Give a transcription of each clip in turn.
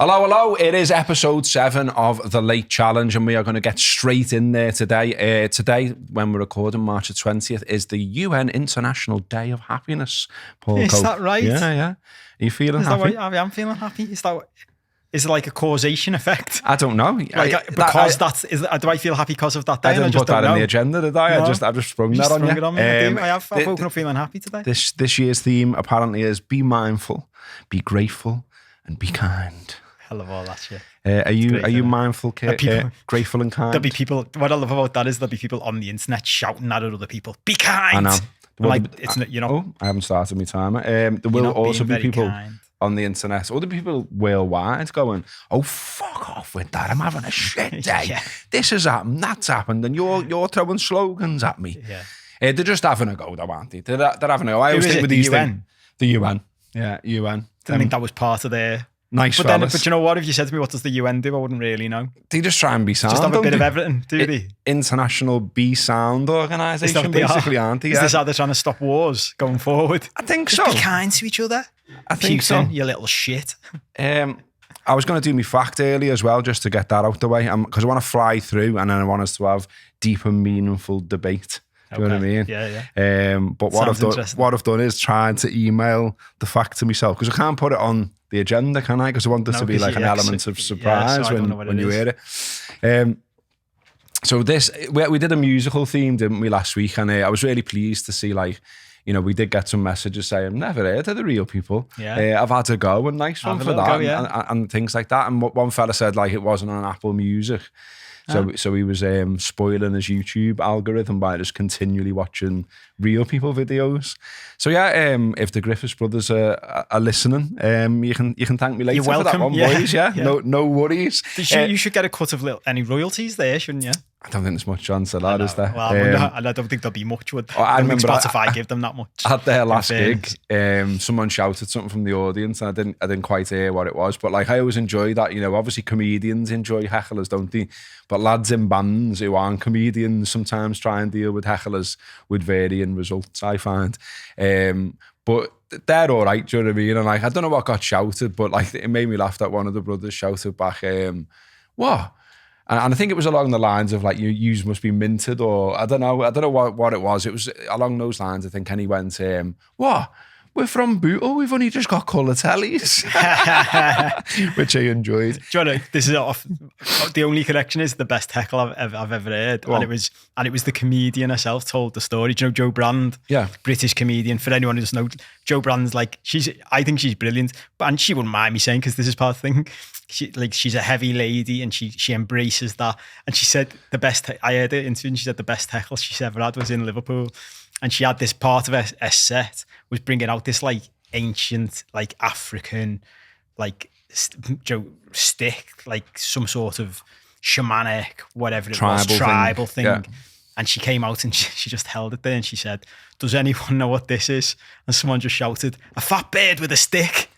Hello, hello. It is episode 7 of The Late Challenge, and we are going to get straight in there today. Today, when we're recording, March the 20th, is the UN International Day of Happiness. Paul Is Cope. that right? Yeah. Are you feeling happy? I am feeling happy. Is it like a causation effect? I don't know. Do I feel happy because of that day? I didn't put that in the agenda, did I? No. I just sprung that on you. It on me. I have woken up feeling happy today. This year's theme apparently is be mindful, be grateful, and be kind. Hell of all that shit. Are you mindful, grateful and kind? There'll be people. What I love about that is there'll be people on the internet shouting at other people, "Be kind." I know. I haven't started my timer. There will also be people on the internet, other people worldwide going, "Oh, fuck off with that! I'm having a shit day. Yeah. This has happened, that's happened, and you're throwing slogans at me." Yeah. They're just having a go, though, aren't they? They're having a go. I always think with these things. The UN. Yeah, UN. Didn't think that was part of their... Nice but you know what? If you said to me, what does the UN do? I wouldn't really know. They just try and be sound. Just have a bit of everything, do they? International Be Sound organisation, basically, aren't they? Is this how they're trying to stop wars going forward? I think just so. Be kind to each other. I think so. You little shit. I was going to do my fact early as well, just to get that out the way, because I want to fly through and then I want us to have deep and meaningful debate. Do you know what I mean? Yeah. But what I've done is trying to email the fact to myself, because I can't put it on the agenda, can I? Because I want there to be like an element of surprise when you hear it. So we did a musical theme, didn't we, last week? And I was really pleased to see, like, you know, we did get some messages saying, never heard of the real people. Yeah. I've had to go, and nice one for that, and things like that. And one fella said, like, it wasn't on Apple Music. So he was spoiling his YouTube algorithm by just continually watching real people videos. So yeah, if the Griffiths brothers are listening, you can thank me later for that one, boys. Yeah. No worries. You should get a cut of any royalties there, shouldn't you? I don't think there's much chance of that, is there? Well, I don't think there'll be much. I remember Spotify give them that much. At their last gig, someone shouted something from the audience, and I didn't quite hear what it was. But like, I always enjoy that. You know, obviously comedians enjoy hecklers, don't they? But lads in bands who aren't comedians sometimes try and deal with hecklers with varying results, I find. But they're all right, do you know what I mean? And like, I don't know what got shouted, but like, it made me laugh that one of the brothers shouted back, what? And I think it was along the lines of like, you must be minted, or I don't know what it was. It was along those lines, I think. And he went, what? We're from Bootle, we've only just got colour tellies. Which I enjoyed. Do you know, this is the only connection is the best heckle I've ever heard. Well, and it was the comedian herself told the story. Do you know Jo Brand? Yeah. British comedian. For anyone who doesn't know, Jo Brand's like, I think she's brilliant. And she wouldn't mind me saying, because this is part of the thing. She's a heavy lady, and she embraces that. And she said I heard her interview, and she said the best heckle she's ever had was in Liverpool. And she had this part of her set was bringing out this like ancient, like African, like stick, like some sort of shamanic, whatever it was, tribal thing. Yeah. And she came out and she just held it there, and she said, "Does anyone know what this is?" And someone just shouted, "A fat bird with a stick."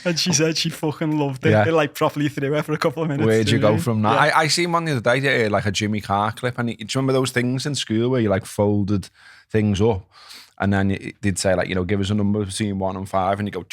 And she said she fucking loved it. Yeah. It like properly threw her for a couple of minutes. Where'd you go from that? Yeah. I seen one the other day, like a Jimmy Carr clip. And do you remember those things in school where you like folded things up? And then they'd say, like, you know, give us a number between 1 and 5, and you go,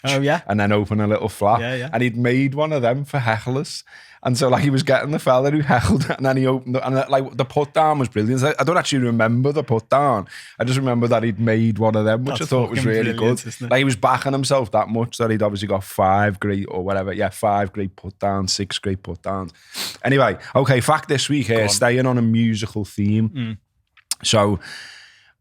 oh yeah, and then open a little flap. Yeah. And he'd made one of them for hecklers. And so, like, he was getting the fella who heckled it, and then he opened it, and like the put down was brilliant. I don't actually remember the put down. I just remember that he'd made one of them, which I thought was really good. Like, he was backing himself that much that he'd obviously got 5 great or whatever. Yeah, 5 great put downs, 6 great put downs. Anyway, okay, fact this week here, staying on a musical theme. So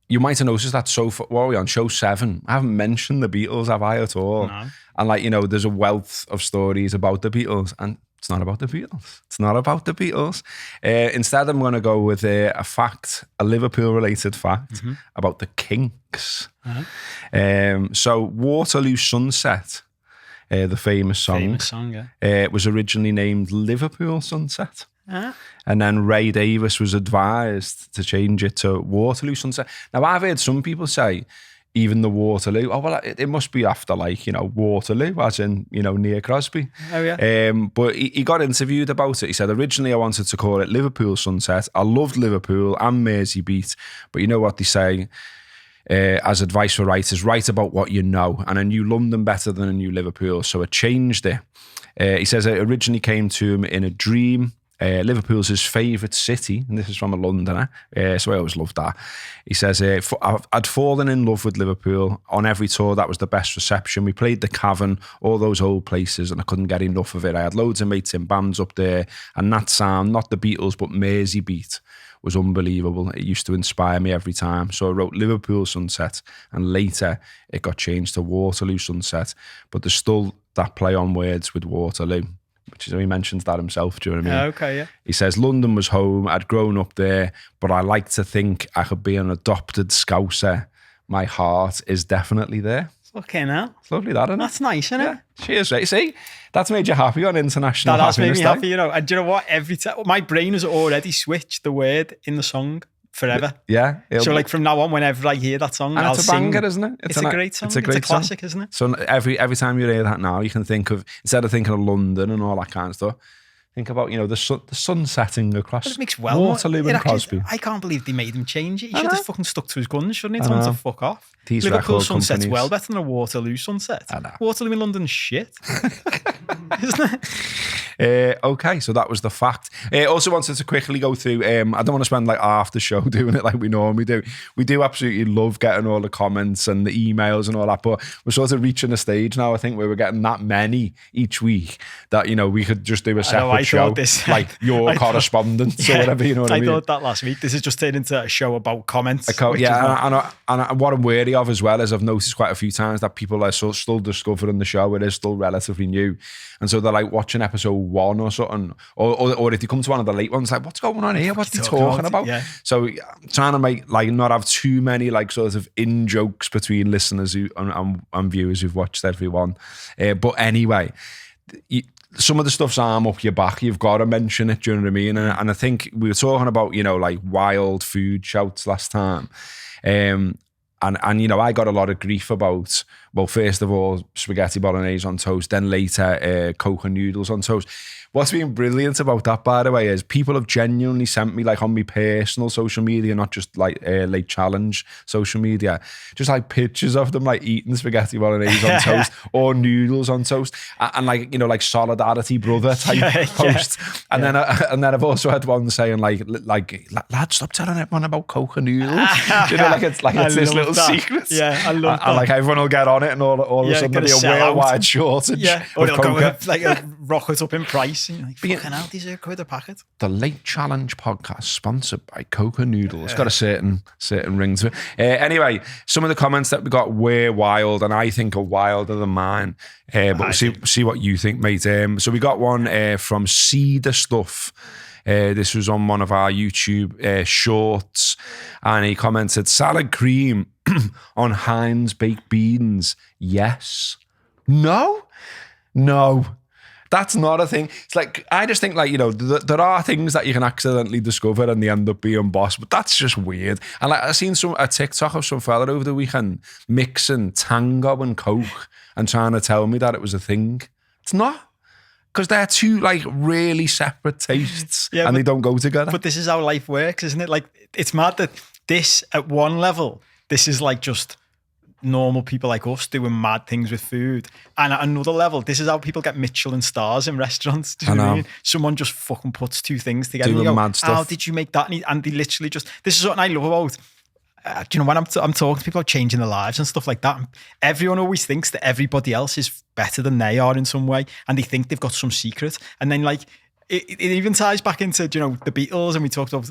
you might have noticed that so far, what are we on? Show 7. I haven't mentioned the Beatles, have I, at all? No. And like, you know, there's a wealth of stories about the Beatles, and it's not about the Beatles. It's not about the Beatles. Instead, I'm going to go with a fact, a Liverpool-related fact about the Kinks. So Waterloo Sunset, the famous song, was originally named Liverpool Sunset. And then Ray Davies was advised to change it to Waterloo Sunset. Now, I've heard some people say, even the Waterloo, oh, well, it must be after, like, you know, Waterloo, as in, you know, near Crosby. Oh, yeah. But he got interviewed about it. He said, originally I wanted to call it Liverpool Sunset. I loved Liverpool and Merseybeat. But you know what they say? as advice for writers, write about what you know, and I knew London better than I knew Liverpool, so I changed it. He says it originally came to him in a dream. Liverpool's his favourite city, and this is from a Londoner, so I always loved that. He says, I'd fallen in love with Liverpool. On every tour, that was the best reception. We played the Cavern, all those old places, and I couldn't get enough of it. I had loads of mates in bands up there, and that sound, not the Beatles, but Merseybeat, was unbelievable. It used to inspire me every time. So I wrote Liverpool Sunset, and later it got changed to Waterloo Sunset, but there's still that play on words with Waterloo, which is, he mentions that himself, do you know what I mean? Okay, yeah. He says, London was home, I'd grown up there, but I like to think I could be an adopted Scouser. My heart is definitely there. Fucking hell. It's lovely, that, isn't it? That's nice, isn't it? Yeah. Cheers, right? See, that's made you happy on International That's made Happiness me Day. happy, you know. And do you know what? Every time, my brain has already switched the word in the song forever. Yeah. So like from now on, whenever I hear that song, and I'll it's a banger, sing. isn't it? It's a great song. It's a classic, isn't it? So every time you hear that now, you can think of, instead of thinking of London and all that kind of stuff, think about, you know, the sun setting across It makes Waterloo and Crosby. I can't believe they made him change it. He should know. have fucking stuck to his guns, shouldn't he? Tell him to fuck off. These Liverpool record Sunset's companies. well better than a Waterloo Sunset. I know. Waterloo in London's shit. Isn't it? Okay, so that was the fact. Also wanted to quickly go through, I don't want to spend like half the show doing it like we normally do. We do absolutely love getting all the comments and the emails and all that, but we're sort of reaching a stage now, I think, where we're getting that many each week that, you know, we could just do a separate show, like your correspondence or whatever, you know what I mean? I thought that last week. This has just turned into a show about comments. And what I'm wary of as well is I've noticed quite a few times that people are still discovering the show. It is still relatively new. And so they're like watching episode 1 or something, or if they come to one of the late ones, like, what's going on here? What's he talking about? Yeah. So I'm trying to make, like, not have too many like sort of in jokes between listeners and viewers who've watched everyone. But anyway, some of the stuff's arm up your back. You've got to mention it, do you know what I mean? And I think we were talking about, you know, like wild food shouts last time. And you know, I got a lot of grief about, well, first of all, spaghetti bolognese on toast, then later Coke and noodles on toast. What's been brilliant about that, by the way, is people have genuinely sent me, like, on my personal social media, not just like Late Challenge social media, just like pictures of them like eating spaghetti bolognese on toast or noodles on toast, and like, you know, like solidarity brother type posts. And then I've also had one saying like lad, stop telling everyone about Coke and noodles. You know, like it's this little secret. Yeah, I love that. And like everyone will get on it, and all of a sudden there'll be a worldwide shortage. Yeah, or it'll go like a rocket up in price. And you're like, fucking hell, these are quid a packet. The Late Challenge podcast, sponsored by Coke and noodles. It's got a certain ring to it. Anyway, some of the comments that we got were wild, and I think are wilder than mine. But we'll see what you think, mate. So we got one from Cedar Stuff. This was on one of our YouTube shorts, and he commented, salad cream on Heinz baked beans. Yes. No. That's not a thing. It's like, I just think, like, you know, there are things that you can accidentally discover and they end up being boss, but that's just weird. And like, I seen a TikTok of some fella over the weekend mixing Tango and Coke and trying to tell me that it was a thing. It's not. Because they're two, like, really separate tastes and they don't go together. But this is how life works, isn't it? Like, it's mad that this, at one level, this is like just normal people like us doing mad things with food. And at another level, this is how people get Michelin stars in restaurants. Do you know what I mean? Someone just fucking puts two things together. Doing and you go, mad stuff. how did you make that? And they literally just, this is what I love about, do you know, when I'm talking to people about changing their lives and stuff like that, everyone always thinks that everybody else is better than they are in some way, and they think they've got some secret. And then, like, it even ties back into, you know, the Beatles, and we talked about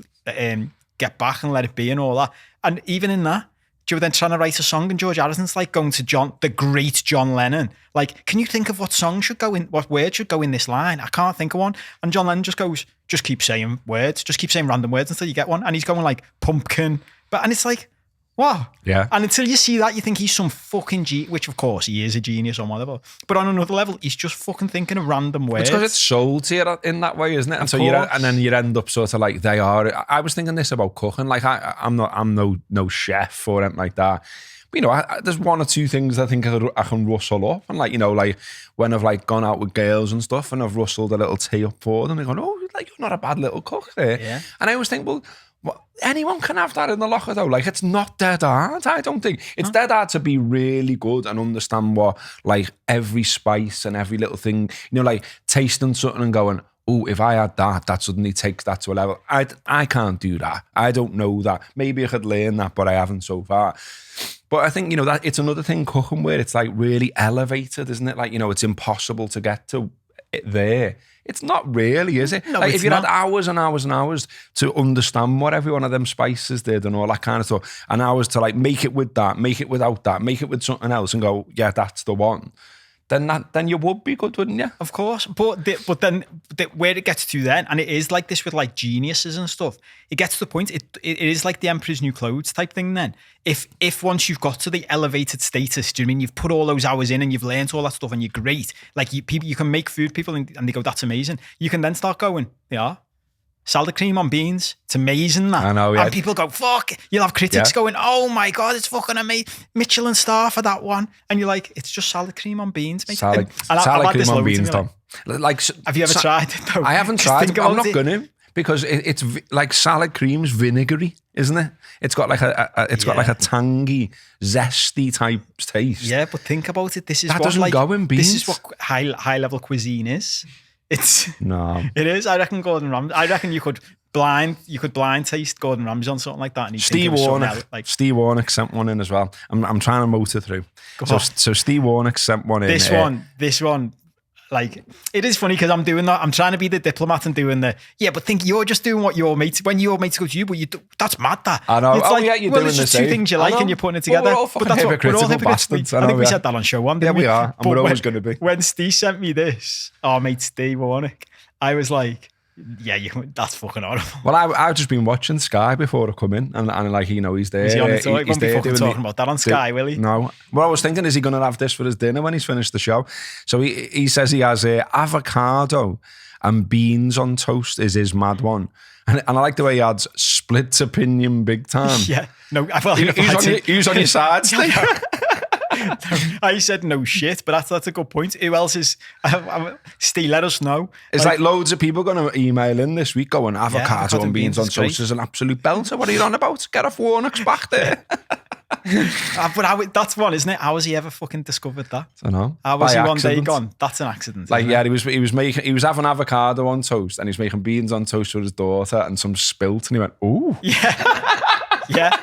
Get Back and Let It Be and all that. And even in that, you were then trying to write a song, and George Harrison's like going to the great John Lennon. Like, can you think of what song should go in, what word should go in this line? I can't think of one. And John Lennon just goes, just keep saying words, just keep saying random words until you get one. And he's going like pumpkin. And it's like, wow. Yeah. And until you see that, you think he's some fucking which of course he is a genius on whatever. But on another level, he's just fucking thinking of random words. It's because it's sold to you in that way, isn't it? And so and then you end up sort of like they are. I was thinking this about cooking. Like I'm no chef or anything like that. But, you know, there's one or two things I think I can rustle up. And like, you know, like when I've like gone out with girls and stuff and I've rustled a little tea up for them, they're going, oh, like, you're not a bad little cook there. Yeah. And I always think, well, Well, anyone can have that in the locker though. Like, it's not dead hard, I don't think. It's dead hard to be really good and understand what, like, every spice and every little thing, you know, like tasting something and going, oh, if I had that suddenly takes that to a level. I can't do that. I don't know that. Maybe I could learn that, but I haven't so far. But I think, you know, that it's another thing cooking where it's like really elevated, isn't it? Like, you know, it's impossible to get to it there. It's not really, is it? No, like, it's if you not. had hours and hours and hours to understand what every one of them spices did and all that kind of stuff, and hours to like make it with that, make it without that, make it with something else and go, yeah, that's the one. Then you would be good, wouldn't you? Of course, but then where it gets to then, and it is like this with like geniuses and stuff. It gets to the point. It is like the Emperor's New Clothes type thing. Then, if once you've got to the elevated status, do you know what I mean you've put all those hours in and you've learned all that stuff and you're great? Like you can make food, people, and they go, that's amazing. You can then start going, yeah. Salad cream on beans. It's amazing, that. I know, yeah. And people go, fuck. You'll have critics going, oh my God, it's fucking amazing. Michelin star for that one. And you're like, it's just salad cream on beans, mate. Salad cream on beans, Tom. Like, have you ever tried it though? I haven't tried it. I'm not going to, because it's like salad cream's vinegary, isn't it? It's got like got like a tangy, zesty type taste. Yeah, but think about it. This is that what, doesn't like, go in beans. This is what high level cuisine is. No. It is. I reckon Gordon Ramsay. I reckon you could blind taste Gordon Ramsay on something like that. And Steve Warnock sent one in as well. I'm trying to motor through. So Steve Warnock sent one in. This one. Like, it is funny because I'm doing that. I'm trying to be the diplomat and doing but think you're just doing what your mates, when your mates go to you, but that's mad, that. I know. It's you're doing the same. It's just two things you like and you're putting it together. We're all fucking hypocritical bastards. I think we said that on show one, didn't we? We are. And we're always going to be. When Steve sent me this, our mate Steve Warnock, I was like, yeah, that's fucking horrible. Well, I've just been watching Sky before I come in, and like, you know, he's there. Is he on the toy? He's there doing talking about that on Sky, will he? No. Well, I was thinking, is he going to have this for his dinner when he's finished the show? So he says he has avocado and beans on toast is his mad one. And I like the way he adds splits opinion big time. Yeah. No, well, who's on your side, Steve? I said no shit, but that's a good point. Who else is? Steve, let us know. It's like loads of people going to email in this week going, avocado and beans on toast is an absolute belter. What are you on about? Get off Warnock's back there. But that's one, isn't it? How has he ever fucking discovered that? I don't know. How was he one day gone? That's an accident. Like, yeah, he was having avocado on toast and he was making beans on toast for his daughter and some spilt and he went, ooh. Yeah.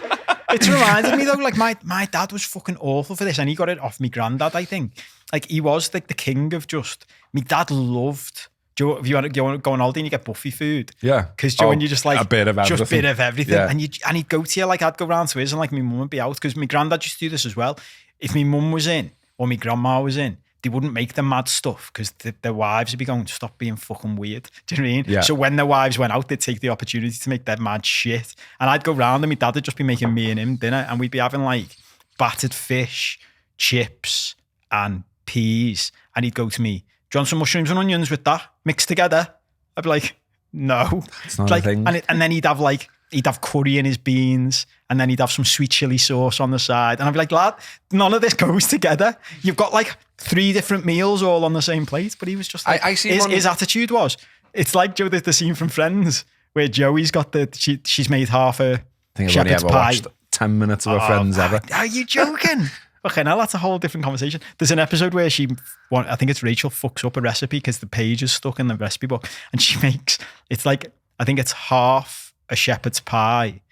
It's reminded me though, like my dad was fucking awful for this, and he got it off me granddad, I think. Like, he was like the king of just. My dad loved. If you want to go on holiday and you get buffet food, yeah, because when you just like a bit of everything, yeah. and he'd go to you, like, I'd go round to his and like my mum would be out, because my granddad used to do this as well. If my mum was in or my grandma was in, they wouldn't make the mad stuff because their wives would be going, stop being fucking weird. Do you know what I mean? Yeah. So when their wives went out, they'd take the opportunity to make their mad shit. And I'd go round and my dad would just be making me and him dinner, and we'd be having like battered fish, chips and peas. And he'd go to me, do you want some mushrooms and onions with that mixed together? I'd be like, no. It's not like, a thing. And then he'd have curry in his beans, and then he'd have some sweet chili sauce on the side. And I'd be like, lad, none of this goes together. You've got like 3 different meals all on the same plate. But he was just like, his attitude was, it's like Joe, the scene from Friends where Joey's got she's made half a shepherd's pie. Watched 10 minutes of her Friends ever. Are you joking? Okay, now that's a whole different conversation. There's an episode where I think it's Rachel, fucks up a recipe because the page is stuck in the recipe book, and she makes, it's like, I think it's half a shepherd's pie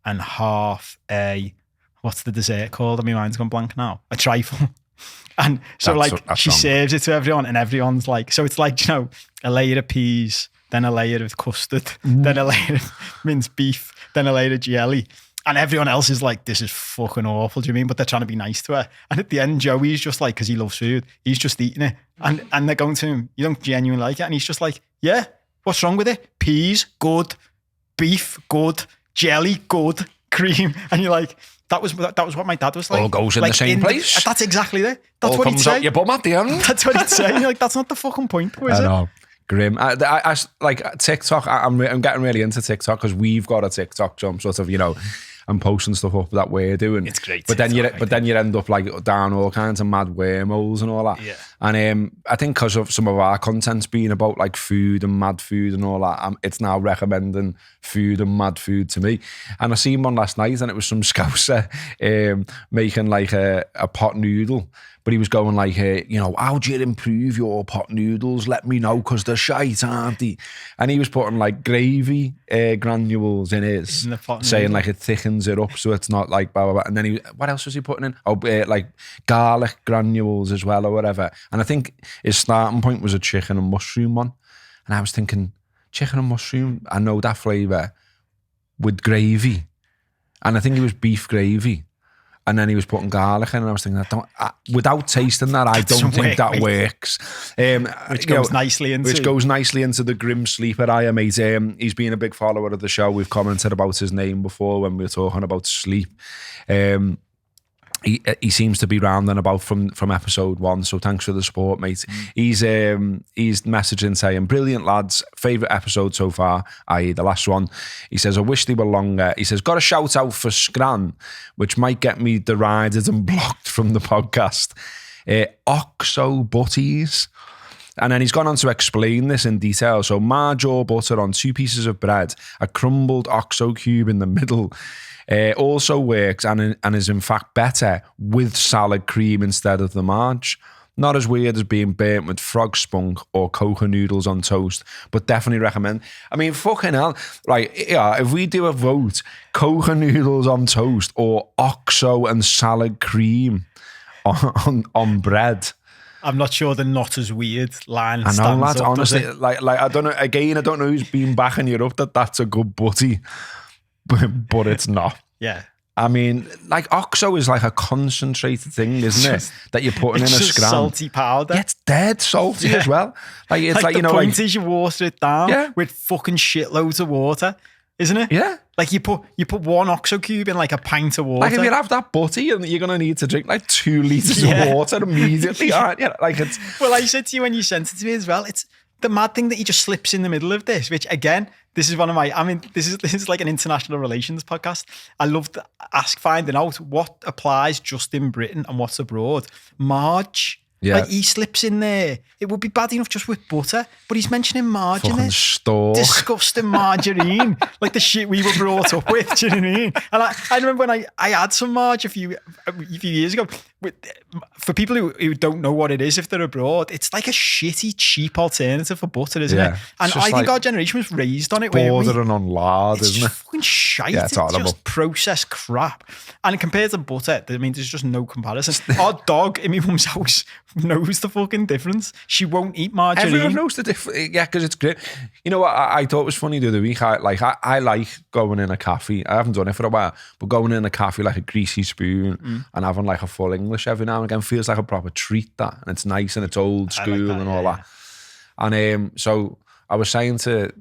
and half what's the dessert called? My mind's gone blank now. A trifle. And so that's she serves it to everyone, and everyone's like, so it's like, you know, a layer of peas, then a layer of custard, then a layer of minced beef, then a layer of jelly. And everyone else is like, this is fucking awful, do you mean? But they're trying to be nice to her. And at the end, Joey's just like, because he loves food, he's just eating it. And they're going to him, you don't genuinely like it? And he's just like, yeah, what's wrong with it? Peas, good. Beef, good. Jelly, good. Cream. And you're like, that was what my dad was like. All goes in the same place. That's exactly it. That's all what he'd comes say. out your bum at the end. That's what he'd say. You're like, that's not the fucking point, is it? I know. Grim. I like TikTok. I'm getting really into TikTok because we've got a TikTok jump, sort of, you know, and posting stuff up that we're doing. It's great. But then you end up like down all kinds of mad wormholes and all that. Yeah. And I think because of some of our content's being about like food and mad food and all that, it's now recommending food and mad food to me. And I seen one last night and it was some scouser making like a pot noodle. But he was going like, how do you improve your pot noodles? Let me know, because they're shite, aren't they? And he was putting like gravy granules in his, saying like it thickens it up so it's not like blah, blah, blah. And then what else was he putting in? Oh, like garlic granules as well or whatever. And I think his starting point was a chicken and mushroom one. And I was thinking, chicken and mushroom, I know that flavour, with gravy. And I think it was beef gravy. And then he was putting garlic in, and I was thinking, without tasting that, I don't think that works. Which goes nicely into the grim sleeper I am, mate. He's been a big follower of the show. We've commented about his name before when we were talking about sleep. He seems to be rounding about from episode 1, so thanks for the support, mate. He's messaging saying, brilliant lads, favourite episode so far, i.e. the last one. He says, I wish they were longer. He says, got a shout out for Scran, which might get me derided and blocked from the podcast. Oxo butties. And then he's gone on to explain this in detail. So margarine or butter on 2 pieces of bread, a crumbled Oxo cube in the middle. Also works and is in fact better with salad cream instead of the marge. Not as weird as being burnt with frog spunk or coca noodles on toast, but definitely recommend. I mean, fucking hell. Like, yeah, if we do a vote, coca noodles on toast or Oxo and salad cream on bread. I'm not sure they're not as weird line. I know, lads, honestly, like I don't know. Again, I don't know who's been backing you up that that's a good butty. But it's not. Yeah. I mean, like Oxo is like a concentrated thing, isn't it? That you're putting in a scran. Salty powder. Yeah, it's dead salty as well. Like it's like, the point is you water it down with fucking shitloads of water, isn't it? Yeah. Like you put 1 Oxo cube in like a pint of water. Like if you have that butty, you're gonna need to drink like 2 litres of water immediately, aren't you? Like it's. Well, I said to you when you sent it to me as well, it's the mad thing that he just slips in the middle of this, which again, this is one of my, this is like an international relations podcast. I love to finding out what applies just in Britain and what's abroad. Marge. Yeah. Like he slips in there. It would be bad enough just with butter, but he's mentioning margarine. Fucking stork. Disgusting margarine. Like the shit we were brought up with. Do you know what I mean? And I remember when I had some marge a few years ago. For people who don't know what it is if they're abroad, it's like a shitty, cheap alternative for butter, isn't it? And I think our generation was raised on it. Bordering on lard, isn't it? It's fucking shite. Yeah, it's just processed crap. And compared to butter, I mean, there's just no comparison. Our dog in my mum's house knows the fucking difference. She won't eat margarine. Everyone knows the difference. Yeah, because it's great. You know what I thought was funny the other week? I like going in a cafe. I haven't done it for a while, but going in a cafe like a greasy spoon and having like a full English every now and again feels like a proper treat, that. And it's nice and it's old school and all that. And so I was saying to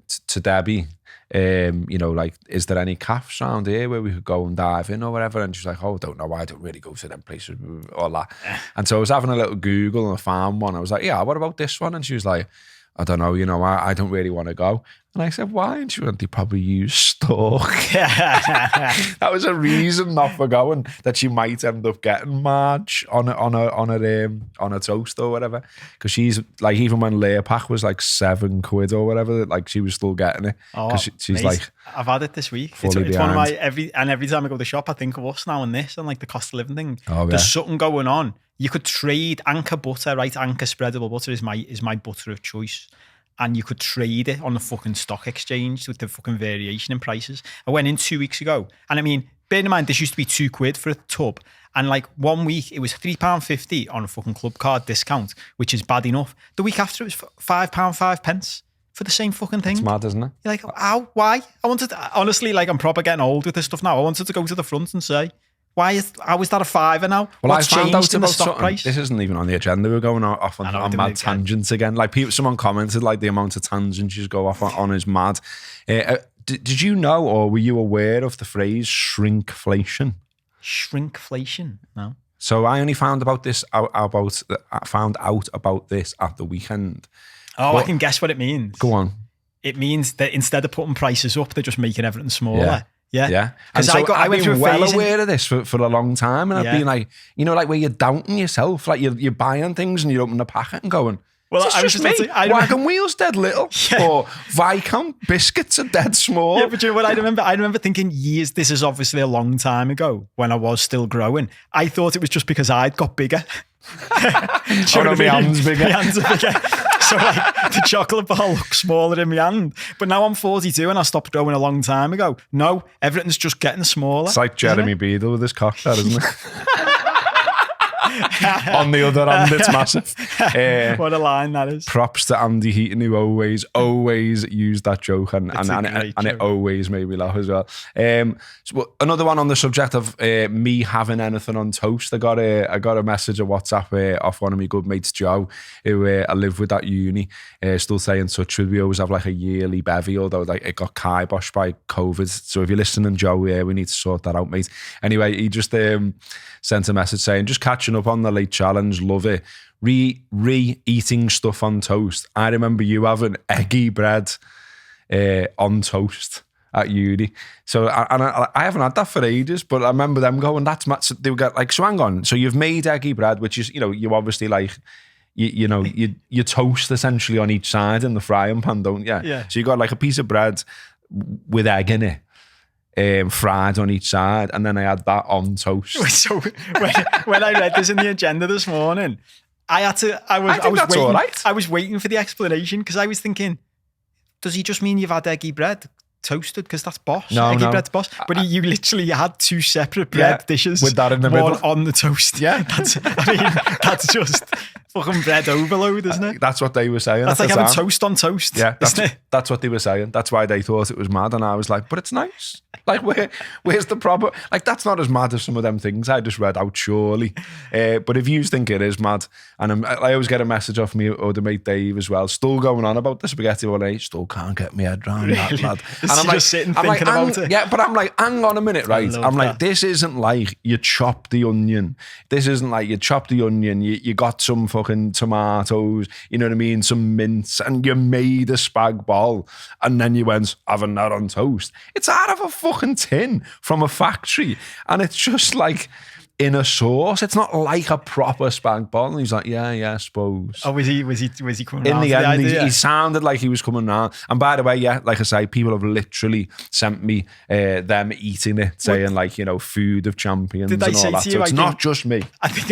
Debbie, like, is there any cafes around here where we could go and dive in or whatever? And she's like, oh, I don't know. I don't really go to them places, all that. And so I was having a little Google and I found one. I was like, yeah, what about this one? And she was like, I don't know, I don't really want to go. And I said, why? And she went, they probably use stork. That was a reason not for going, that she might end up getting Marge on a toast or whatever. Because she's like, even when layer pack was like £7 or whatever, like she was still getting it. Because she's like, I've had it this week. It's one of my every time I go to the shop, I think of us now and this and like the cost of living thing. There's something going on. You could trade Anchor butter, right? Anchor spreadable butter is my butter of choice. And you could trade it on the fucking stock exchange with the fucking variation in prices. I went in 2 weeks ago. And I mean, bear in mind, this used to be £2 for a tub. And like 1 week, it was £3.50 on a fucking club card discount, which is bad enough. The week after, it was £5.05 for the same fucking thing. It's mad, isn't it? You're like, how? Why? Honestly, like I'm proper getting old with this stuff now. I wanted to go to the front and say, how is that a £5 now? Well, What's I found out in the about stock price? This isn't even on the agenda. We're going off on mad tangents again. Like someone commented, like the amount of tangents you go off on is mad. Did you know, or were you aware of the phrase shrinkflation? Shrinkflation? No. So I only found out about this at the weekend. Oh, I can guess what it means. Go on. It means that instead of putting prices up, they're just making everything smaller. Yeah. Yeah. And Because so I I've went through been a well phase aware of this for a long time. And I've Yeah. been like, you know, like where you're doubting yourself, like you're buying things and you open the packet and going, Well, is I this was just just me? about to- I remember- Wagon wheels dead little, or Viscount biscuits are dead small. Yeah, but you know what I remember thinking years, this is obviously a long time ago when I was still growing. I thought it was just because I'd got bigger. Do you know what I my mean? hand's bigger. My hands are bigger. So like the chocolate bar looks smaller in my hand. But now I'm 42 and I stopped growing a long time ago. No, everything's just getting smaller. It's like Jeremy Beadle with his cock there, isn't it? On the other hand, it's massive. What a line that is. Props to Andy Heaton, who always used that joke, and it always made me laugh as well. So another one on the subject of me having anything on toast. I got a message on WhatsApp off one of my good mates, Joe, who I live with at uni. Still stay in touch with. We always have like a yearly bevy, although like it got kiboshed by COVID. So if you're listening, Joe, we need to sort that out, mate. Anyway, he just sent a message saying, just catching up on the late challenge, love it. Re-eating stuff on toast. I remember you having eggy bread on toast at uni. So I haven't had that for ages, but I remember them going, that's mad. So they would get like, so hang on. So you've made eggy bread, which is, you know, you obviously like, you toast essentially on each side in the frying pan, don't you? Yeah. So you got like a piece of bread with egg in it. Fried on each side, and then I had that on toast. So when I read this in the agenda this morning, I was waiting for the explanation because I was thinking, does he just mean you've had eggy bread toasted? Because that's boss. Eggy bread's boss. But you literally had two separate bread dishes with that in the one middle on the toast. Yeah, that's just fucking bread overload, isn't it? That's what they were saying. That's like having toast on toast. Yeah, that's what they were saying. That's why they thought it was mad, and I was like, but it's nice. Like, where's the proper? Like, that's not as mad as some of them things I just read out, surely. But if you think it is mad, and I always get a message off me other mate Dave as well, still going on about the spaghetti one. I still can't get my head around that, lad. And I'm just sitting thinking about it. Yeah, but I'm like, hang on a minute, right? I'm like, this isn't like you chop the onion. This isn't like you chop the onion. You got some fucking tomatoes, you know what I mean? Some mince, and you made a spag bol, and then you went having that on toast. It's out of a fucking tin from a factory, and it's just like in a sauce. It's not like a proper spag bol. And he's like, yeah, I suppose. Oh, was he coming in around the end? idea? He sounded like he was coming around. And by the way, yeah, like I say, people have literally sent me them eating it, saying like, you know, food of champions and all that. So it's not just me. I think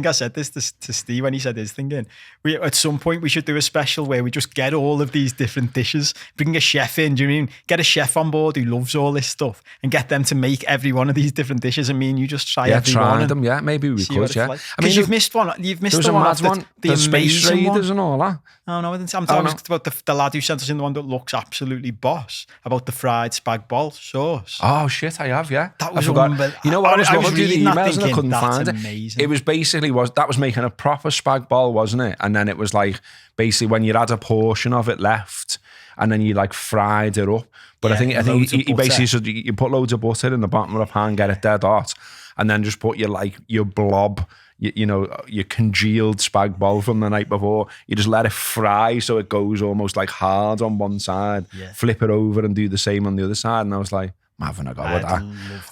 I said this to Steve when he said his thing. At some point we should do a special where we just get all of these different dishes, bring a chef in. Do you mean get a chef on board who loves all this stuff and get them to make every one of these different dishes? And me and you just try every one. Them, yeah, maybe we could, yeah. Like. I mean, you've missed one. You've missed the one. The Space Raiders and all that. Oh no, I'm talking about the lad who sent us in the one that looks absolutely boss about the fried spag bol sauce. Oh shit, I have, yeah. That was unbelievable. You know what? I was reading the emails and I couldn't find amazing. It was basically that was making a proper spag bol, wasn't it? And then it was like basically when you had a portion of it left, and then you like fried it up. But I think he basically said you put loads of butter in the bottom of the pan, get it dead hot, and then just put your blob, your congealed spag bol from the night before. You just let it fry so it goes almost like hard on one side. Yeah. Flip it over and do the same on the other side. And I was like, I'm having a go with that.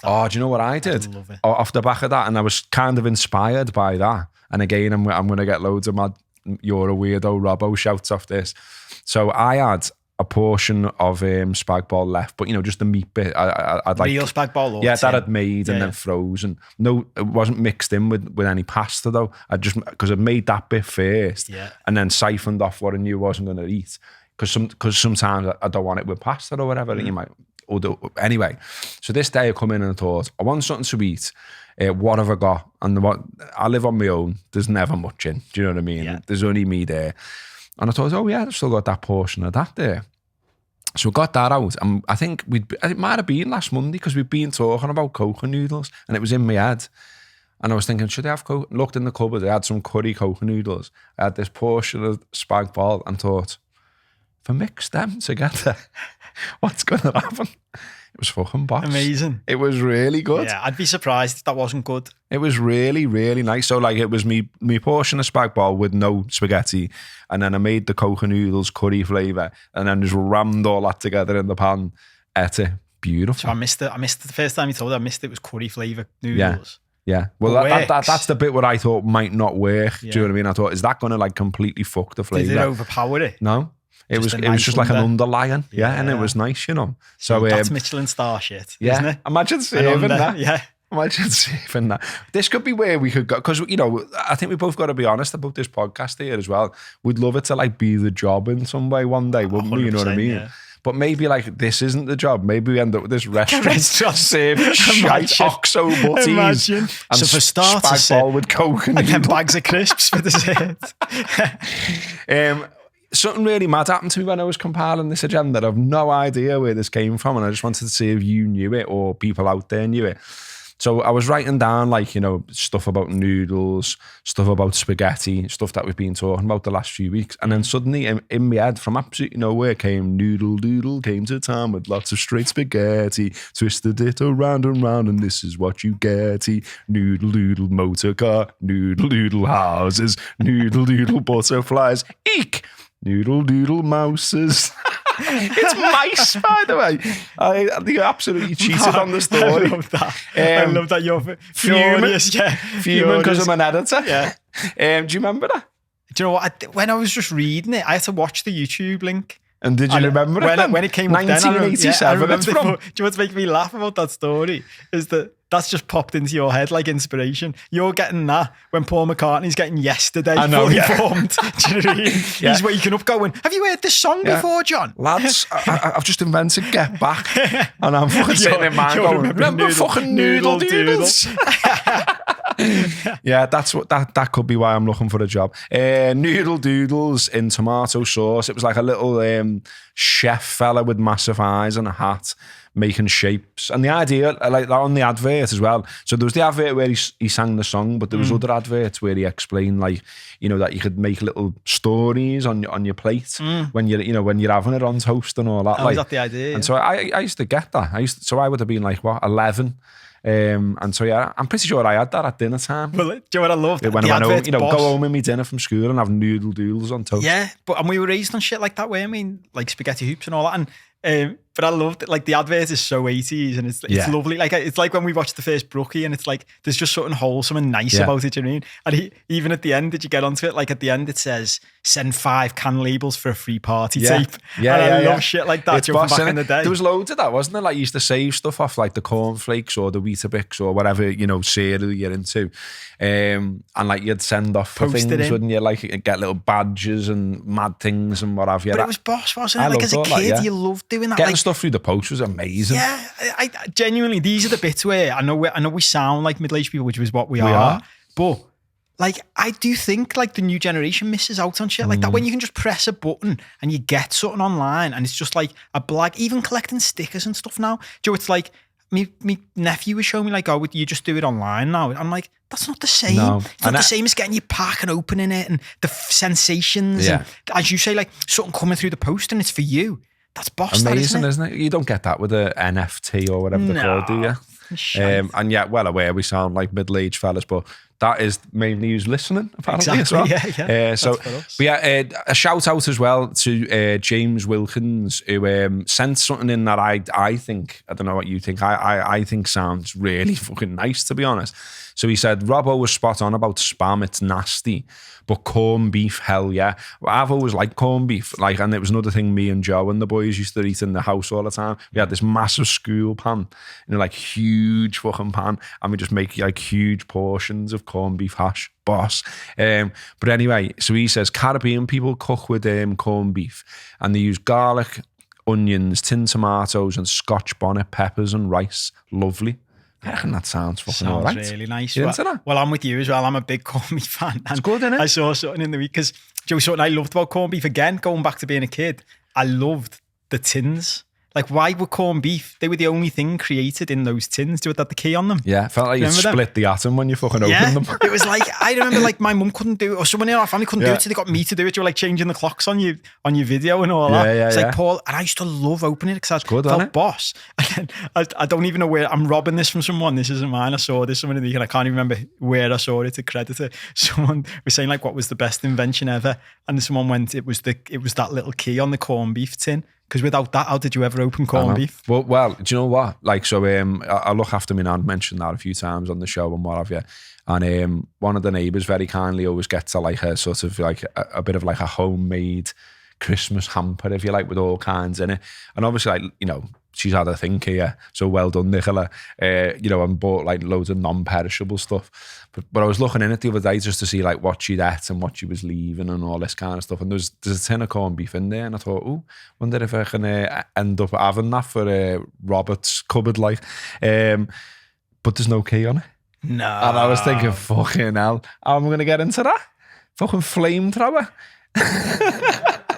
Oh, do you know what I did? Off the back of that, and I was kind of inspired by that. And again, I'm going to get loads of mad, you're a weirdo, Robbo shouts off this. So I had a portion of spag bol left, but just the meat bit. I'd like real spag bol. Yeah, that I'd made and then frozen. No, it wasn't mixed in with any pasta though. I just because I made that bit first, and then siphoned off what I knew I wasn't going to eat. Because sometimes I don't want it with pasta or whatever. And you might. Anyway, so this day I come in and I thought I want something to eat. What have I got? And I live on my own. There's never much in. Do you know what I mean? Yeah. There's only me there. And I thought, oh yeah, I've still got that portion of that there. So I got that out. And I think it might have been last Monday because we'd been talking about coconut noodles and it was in my head. And I was thinking, should I have looked in the cupboard, I had some curry coconut noodles. I had this portion of spag bol and thought, if I mix them together, what's going to happen? It was fucking boss. Amazing. It was really good. Yeah, I'd be surprised if that wasn't good. It was really, really nice. So like it was me portion of spag bol with no spaghetti, and then I made the coconut noodles curry flavour, and then just rammed all that together in the pan. Ate it. beautiful. So I missed it. The first time you told me, I missed it was curry flavour noodles. Yeah. Well, that's the bit where I thought might not work. Do you know what I mean? I thought, is that going to like completely fuck the flavour? Did it overpower it? No. It was just like an underlying. Yeah. And it was nice, you know. So that's Michelin star shit, isn't it? Imagine saving that. Yeah. Imagine saving that. This could be where we could go, because, you know, I think we both got to be honest about this podcast here as well. We'd love it to like be the job in some way one day, wouldn't we? You know what I mean? Yeah. But maybe like this isn't the job. Maybe we end up with this restaurant serving shite OXO butties. Imagine. And so for starters, spag bol with coke and then bags of crisps for dessert. Something really mad happened to me when I was compiling this agenda. I have no idea where this came from, and I just wanted to see if you knew it or people out there knew it. So I was writing down, like, you know, stuff about noodles, stuff about spaghetti, stuff that we've been talking about the last few weeks. And then suddenly in my head, from absolutely nowhere, came noodle doodle, came to town with lots of straight spaghetti, twisted it around and round, and this is what you get. Noodle doodle motor car, noodle doodle houses, noodle doodle butterflies, eek! Noodle doodle mouses. It's mice, by the way. I think you absolutely cheated on the story. I love that. I love that you're furious. Yeah, fuming because I'm an editor. Yeah. Do you remember that? Do you know what? When I was just reading it, I had to watch the YouTube link. And did you remember it? When it came up, 1987. I remember. Do you know what's making me laugh about that story is that that's just popped into your head like inspiration. You're getting that when Paul McCartney's getting Yesterday fully formed. Do you know what I mean? Yeah. He's waking up going, have you heard this song before, John? Lads, I've just invented Get Back. And I'm fucking sitting in mine going, remember fucking Noodle Doodles? Yeah, that could be why I'm looking for a job. Noodle doodles in tomato sauce. It was like a little chef fella with massive eyes and a hat making shapes. And the idea, like on the advert as well. So there was the advert where he sang the song, but there was other adverts where he explained, like, you know, that you could make little stories on your plate when you're having it on toast and all that. Was that the idea? And so I used to get that. So I would have been like, what, 11? And so yeah, I'm pretty sure I had that at dinner time. Well, do you know what I loved? When I went home, go home with me dinner from school and have noodle doodles on toast. Yeah, and we were raised on shit like that, weren't we? Like spaghetti hoops and all that. And but I loved it. Like the advert is so 80s and it's lovely. Like it's like when we watched the first Brookie and it's like there's just something wholesome and nice about it. You know what I mean? And even at the end, did you get onto it? Like at the end, it says send 5 can labels for a free party tape. Yeah, and I love shit like that. Back in the day, there was loads of that, wasn't there? Like you used to save stuff off like the cornflakes or the Weetabix or whatever, you know, cereal you're into, and like you'd send off for things, wouldn't you? Like you'd get little badges and mad things and what have you. But it was boss, wasn't it? Like as a kid, you loved doing that. Getting stuff through the post was amazing. Yeah, I genuinely, these are the bits where I know we sound like middle-aged people, which is what we are. But like, I do think like the new generation misses out on shit like that when you can just press a button and you get something online and it's just like a blag. Even collecting stickers and stuff now. Joe, it's like me nephew was showing me like, oh, you just do it online now. I'm like, that's not the same. No. It's not the same as getting your pack and opening it and the sensations. And as you say, like something coming through the post and it's for you. That's boss. Amazing, that, isn't it? You don't get that with a NFT or whatever they're called, do you? And yet, well aware we sound like middle-aged fellas, but that is mainly who's listening, apparently, as well. Yeah. A shout out as well to James Wilkins, who sent something in that I think, I don't know what you think, I think sounds really fucking nice, to be honest. So he said, Robbo was spot on about spam, it's nasty, but corned beef, hell yeah. Well, I've always liked corned beef, like, and it was another thing me and Joe and the boys used to eat in the house all the time. We had this massive school pan, like huge fucking pan, and we just make like huge portions of corned beef hash, boss. But anyway, so he says Caribbean people cook with corned beef and they use garlic, onions, tinned tomatoes and Scotch bonnet peppers and rice. Lovely. I reckon that sounds fucking all right. Sounds really nice. Well, I'm with you as well. I'm a big corned beef fan. It's good, isn't it? I saw something in the week because Joe, something I loved about corned beef, again, going back to being a kid, I loved the tins. Like, why were corned beef? They were the only thing created in those tins. Do it had the key on them. Yeah, felt like you split the atom when you fucking opened them. It was like, I remember like my mum couldn't do it, or someone in our family couldn't do it, so they got me to do it. You were like changing the clocks on your video and all that. It's like Paul, and I used to love opening it because I felt boss. And then I don't even know where I'm robbing this from someone. This isn't mine. I saw this someone in the week and I can't even remember where I saw it to credit it. Someone was saying like, what was the best invention ever? And someone went, it was that little key on the corned beef tin. Because without that, how did you ever open corned beef? Well, do you know what? Like, so I look after me nan, mentioned that a few times on the show and what have you. And one of the neighbours very kindly always gets a sort of like a bit of like a homemade Christmas hamper, if you like, with all kinds in it. And obviously, like, you know, she's had a think here, so well done, Nicola. You know, and bought like loads of non-perishable stuff. But I was looking in it the other day just to see like what she'd ate and what she was leaving and all this kind of stuff. And there's a tin of corned beef in there, and I thought, oh, wonder if I can end up having that for Robert's cupboard, like. But there's no key on it. No. And I was thinking, fucking hell, how am I going to get into that? Fucking flamethrower.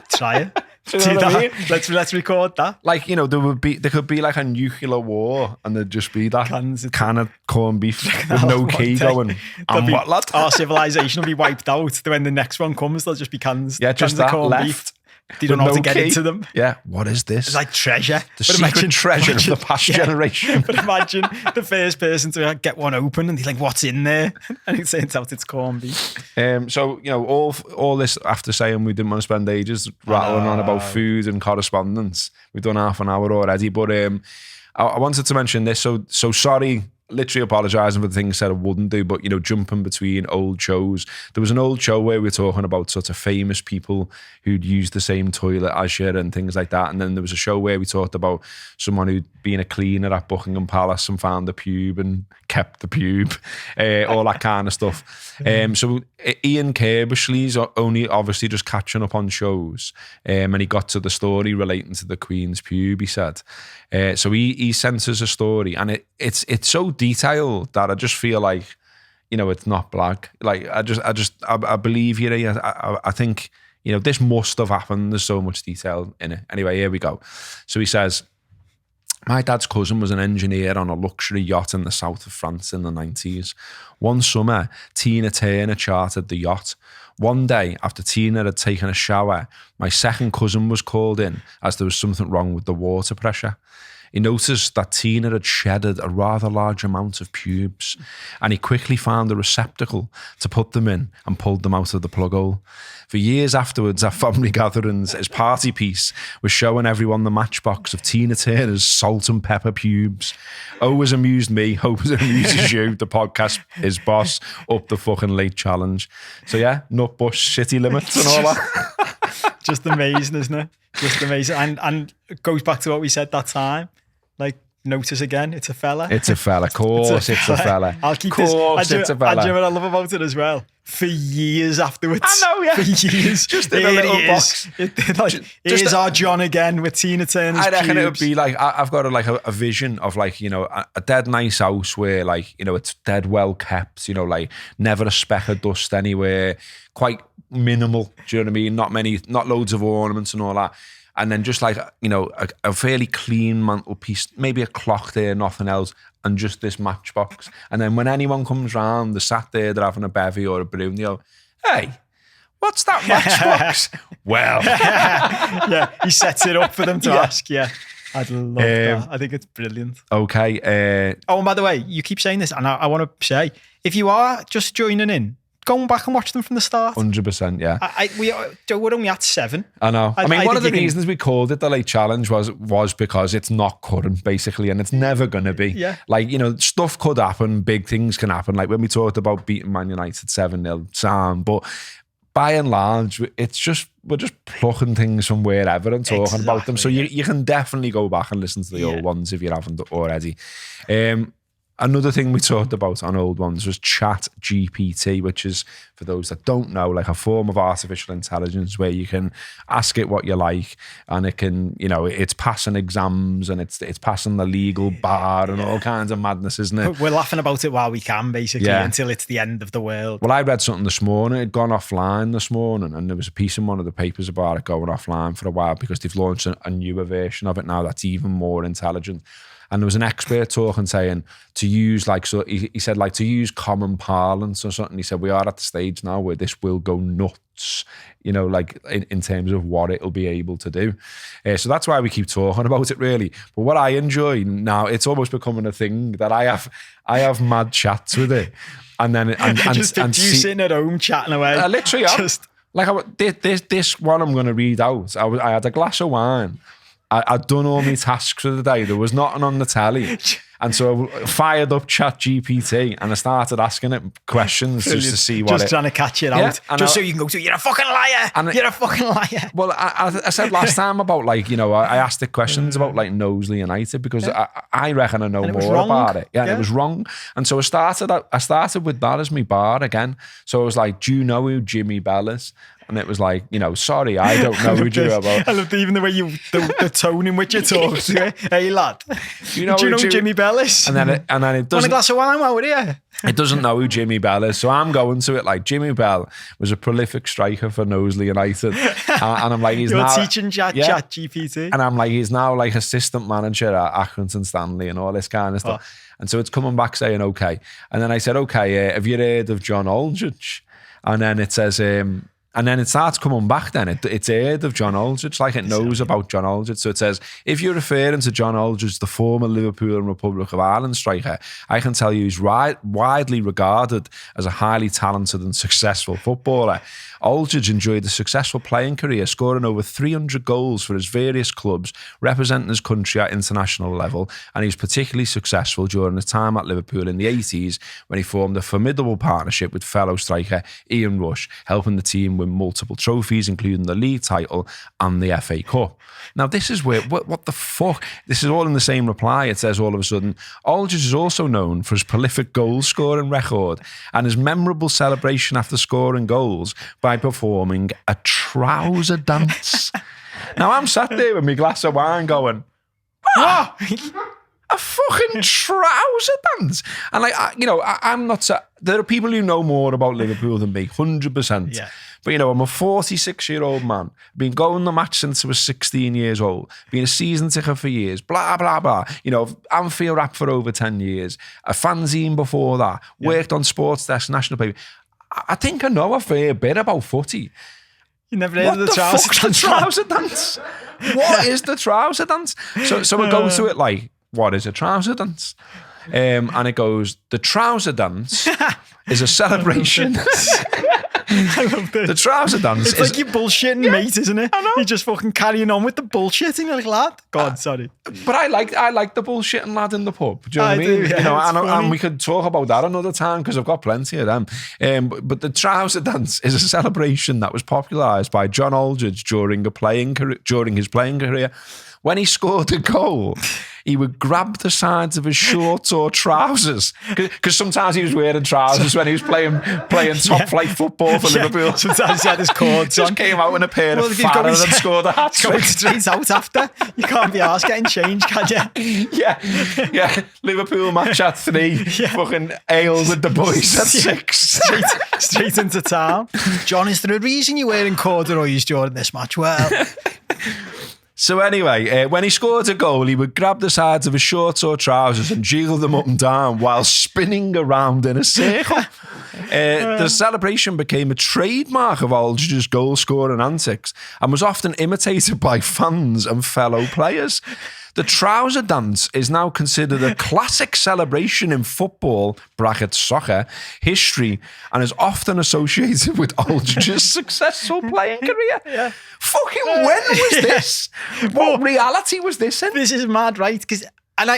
Try it. Do you know what I mean? Let's record that. Like, you know, there could be like a nuclear war, and there'd just be that can of corned beef with no key going. And what, lad? Our civilization will be wiped out. When the next one comes, there'll just be cans. Yeah, just cans that of corned left. Beef. They don't know how to get into them. Yeah, what is this? It's like treasure. The secret treasure of the past generation. But imagine the first person to get one open, and he's like, "What's in there?" And it turns out it's corned beef. So, you know, all this after saying we didn't want to spend ages rattling on about food and correspondence. We've done half an hour already, but I wanted to mention this. So sorry. Literally apologising for the things I said I wouldn't do, but, you know, jumping between old shows. There was an old show where we were talking about sort of famous people who'd used the same toilet as you and things like that. And then there was a show where we talked about someone who'd been a cleaner at Buckingham Palace and found the pube and kept the pube, all that kind of stuff. So Ian Kerbishley's only obviously just catching up on shows, and he got to the story relating to the Queen's pube, he said. So he sent us a story, and it's so detailed that I just feel like, you know, it's not black. Like I believe you. I think, you know, this must have happened. There's so much detail in it. Anyway, here we go. So he says, my dad's cousin was an engineer on a luxury yacht in the south of France in the 90s. One summer, Tina Turner chartered the yacht. One day, after Tina had taken a shower, my second cousin was called in as there was something wrong with the water pressure. He noticed that Tina had shedded a rather large amount of pubes, and he quickly found a receptacle to put them in and pulled them out of the plug hole. For years afterwards, at family gatherings, his party piece was showing everyone the matchbox of Tina Turner's salt and pepper pubes. Always amused me, hope it amuses you. The podcast is boss, up the fucking late challenge. So yeah, nut bush, city limits and all that. Just amazing, isn't it? Just amazing. And it goes back to what we said that time. Like, notice again, it's a fella. It's a fella. Of course, it's a fella. I'll keep this. It's a fella. And you know what I love about it as well? For years afterwards. I know, yeah. For years. Just in a little box. Here's our John again with Tina Turner's I reckon pubes. it would be like, I've got a vision of like, you know, a dead nice house where like, you know, it's dead well kept, you know, like never a speck of dust anywhere, quite minimal, do you know what I mean? Not loads of ornaments and all that. And then just like, you know, a fairly clean mantelpiece, maybe a clock there, nothing else, and just this matchbox. And then when anyone comes round, they're sat there, they're having a bevy or a brew, and they go, hey, what's that matchbox? Well. Yeah, he sets it up for them to ask, yeah. I'd love that. I think it's brilliant. Okay. Oh, and by the way, you keep saying this, and I want to say, if you are just joining in, go back and watch them from the start. 100%, yeah. We're only at 7. I know. I mean, one of the reasons we called it the late challenge was because it's not current, basically, and it's never going to be. Yeah. Like, you know, stuff could happen, big things can happen. Like when we talked about beating Man United 7-0, Sam, but by and large, we're just plucking things from wherever and talking about them. So you can definitely go back and listen to the old ones if you haven't already. Another thing we talked about on old ones was Chat GPT, which is, for those that don't know, like a form of artificial intelligence where you can ask it what you like, and it can, you know, it's passing exams and it's passing the legal bar and all kinds of madness, isn't it? We're laughing about it while we can, basically, until it's the end of the world. Well, I read something this morning. It had gone offline this morning, and there was a piece in one of the papers about it going offline for a while because they've launched a newer version of it now that's even more intelligent. And there was an expert talking, saying to use like, so he said like to use common parlance or something. He said, we are at the stage now where this will go nuts, you know, like in terms of what it'll be able to do. So that's why we keep talking about it, really. But what I enjoy now, it's almost becoming a thing that I have mad chats with it. And then, and just you sitting at home chatting away. Literally, this one I'm going to read out. I had a glass of wine. I'd done all my tasks for the day. There was nothing on the telly. And so I fired up Chat GPT and I started asking it questions just to see what just trying to catch it out. Just so you can go to, you're a fucking liar. You're a fucking liar. Well, I said last time about like, I asked it questions about like Knowsley United because I reckon I know more about it. Yeah, and it was wrong. And so I started with that as my bar again. So I was like, do you know who Jimmy Bell is? And it was like, sorry, I don't know who you're about. I love even the way the tone in which you talk to it. Hey lad, do you know who Jimmy Bell is? And then it doesn't. Want a glass of wine while we're here? It doesn't know who Jimmy Bell is, so I'm going to it like Jimmy Bell was a prolific striker for Knowsley United, and I'm like, you're now teaching Chat GPT, and I'm like, he's now like assistant manager at Accrington Stanley and all this kind of stuff. And so it's coming back saying okay, and then I said okay, have you heard of John Aldridge? And then it says. And then it starts coming back then. It's heard of John Aldridge, like it knows about John Aldridge. So it says, if you're referring to John Aldridge, the former Liverpool and Republic of Ireland striker, I can tell you he's widely regarded as a highly talented and successful footballer. Aldridge enjoyed a successful playing career, scoring over 300 goals for his various clubs, representing his country at international level, and he was particularly successful during his time at Liverpool in the 80s when he formed a formidable partnership with fellow striker Ian Rush, helping the team win multiple trophies, including the league title and the FA Cup. Now, this is where, what the fuck? This is all in the same reply. It says all of a sudden, Aldridge is also known for his prolific goal-scoring record and his memorable celebration after scoring goals by performing a trouser dance. Now, I'm sat there with my glass of wine going, what? A fucking trouser dance. And like, I'm not, there are people who know more about Liverpool than me, 100%. Yeah. But, I'm a 46-year-old man, been going the match since I was 16 years old, been a season ticket for years, blah, blah, blah. Anfield Rap for over 10 years, a fanzine before that, worked on Sports Desk, National Paper. I think I know a fair bit about footy. You never heard of the trouser dance? What is the trouser dance? So I go to it like, what is a trouser dance? And it goes, the trouser dance is a celebration. I love this. The trouser dance it's like you're bullshitting, mate, isn't it? You're just fucking carrying on with the bullshitting, like, lad. God, sorry. But I like the bullshitting lad in the pub. Do you know what I mean? And we could talk about that another time because I've got plenty of them. But the trouser dance is a celebration that was popularised by John Aldridge during his playing career. When he scored a goal, he would grab the sides of his shorts or trousers, because sometimes he was wearing trousers when he was playing top flight football for Liverpool. Sometimes he had his cords on. Just came out in a pair of Farrers and scored a hat trick. Going straight out after. You can't be arsed getting changed, can you? Yeah. Liverpool match at 3. Fucking ale with the boys at 6. Straight into town. John, is there a reason you're wearing corduroys during this match? Well... So anyway, when he scored a goal, he would grab the sides of his shorts or trousers and jiggle them up and down while spinning around in a circle. The celebration became a trademark of Aldridge's goal-scoring antics and was often imitated by fans and fellow players. The trouser dance is now considered a classic celebration in football, (soccer) history, and is often associated with Aldridge's successful playing career. Yeah. Fucking when was this? What reality was this in? This is mad, right? Because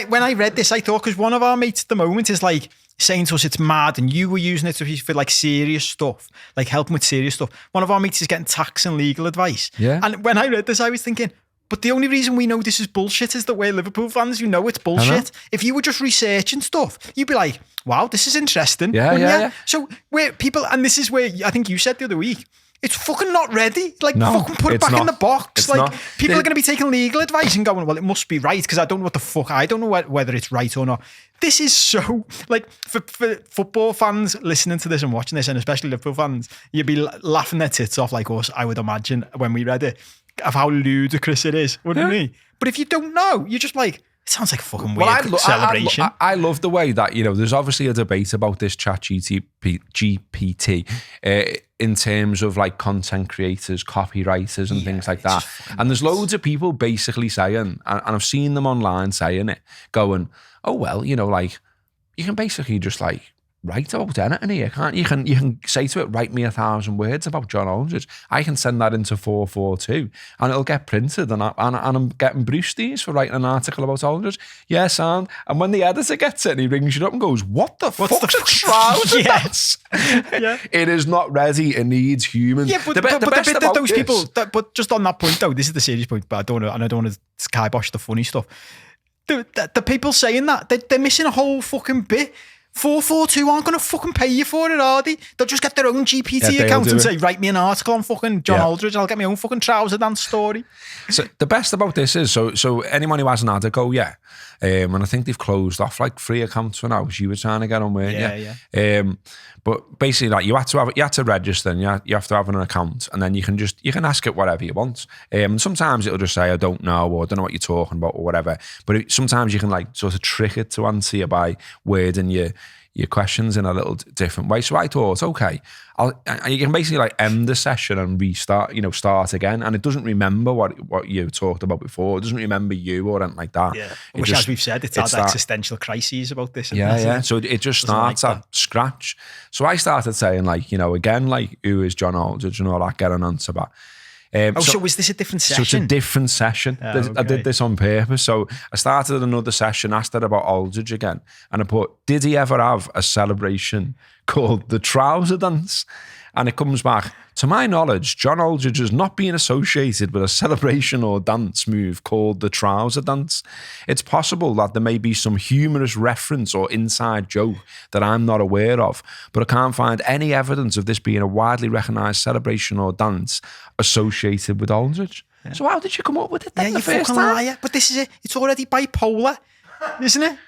when I read this, I thought, because one of our mates at the moment is like saying to us it's mad, and you were using it for like serious stuff, like helping with serious stuff. One of our mates is getting tax and legal advice. Yeah. And when I read this, I was thinking, but the only reason we know this is bullshit is that we're Liverpool fans who know it's bullshit. If you were just researching stuff, you'd be like, wow, this is interesting. Yeah. So where people, and this is where I think you said the other week, it's fucking not ready. Like, fucking put it back in the box. People are going to be taking legal advice and going, well, it must be right, because I don't know what the fuck, I don't know whether it's right or not. This is so, like, for football fans listening to this and watching this, and especially Liverpool fans, you'd be laughing their tits off like us, I would imagine, when we read it, of how ludicrous it is, wouldn't we? But if you don't know, you're just like, it sounds like a fucking weird celebration. I love the way that, there's obviously a debate about this Chat GPT in terms of like content creators, copywriters and things like that. And there's loads of people basically saying, and I've seen them online saying it, going, oh, well, like, you can basically just like write about anything here, can't you? You can say to it, write me 1,000 words about John Aldridge. I can send that into 442 and it'll get printed, and I'm getting Brewsties for writing an article about Aldridge. Yeah, sound. And when the editor gets it and he rings you up and goes, what the fuck's a trouser dance? Yeah. It is not ready. It needs humans. Yeah, but the bit that those people, but just on that point though, this is the serious point, but I don't want to skybosh the funny stuff. The people saying that, they're missing a whole fucking bit. 442 aren't going to fucking pay you for it, are they? They'll just get their own GPT account and say, write me an article on fucking John Aldridge and I'll get my own fucking trouser dance story. So the best about this is, so anyone who hasn't had a go yet, and I think they've closed off like 3 accounts for now, because you were trying to get on, weren't you? Yeah. But basically, like you had to register, and you have to have an account, and then you can ask it whatever you want. And sometimes it'll just say, I don't know, or I don't know what you're talking about, or whatever. But sometimes you can like sort of trick it to answer you by wording your questions in a little different way. So I thought, okay, you can basically like end the session and restart, start again. And it doesn't remember what you talked about before. It doesn't remember you or anything like that. Yeah. Which, as we've said, it's had existential crises about this. Yeah. So it just starts at scratch. So I started saying again, who is John Aldridge and all that, get an answer back. So was this a different session? So it's a different session. Okay. I did this on purpose. So I started another session, asked it about Aldridge again, and I put, did he ever have a celebration called the Trouser Dance? And it comes back, to my knowledge, John Aldridge has not been associated with a celebration or dance move called the Trouser Dance. It's possible that there may be some humorous reference or inside joke that I'm not aware of, but I can't find any evidence of this being a widely recognised celebration or dance associated with Aldridge. Yeah. So how did you come up with it then the first time? Liar. But this is it. It's already bipolar, isn't it?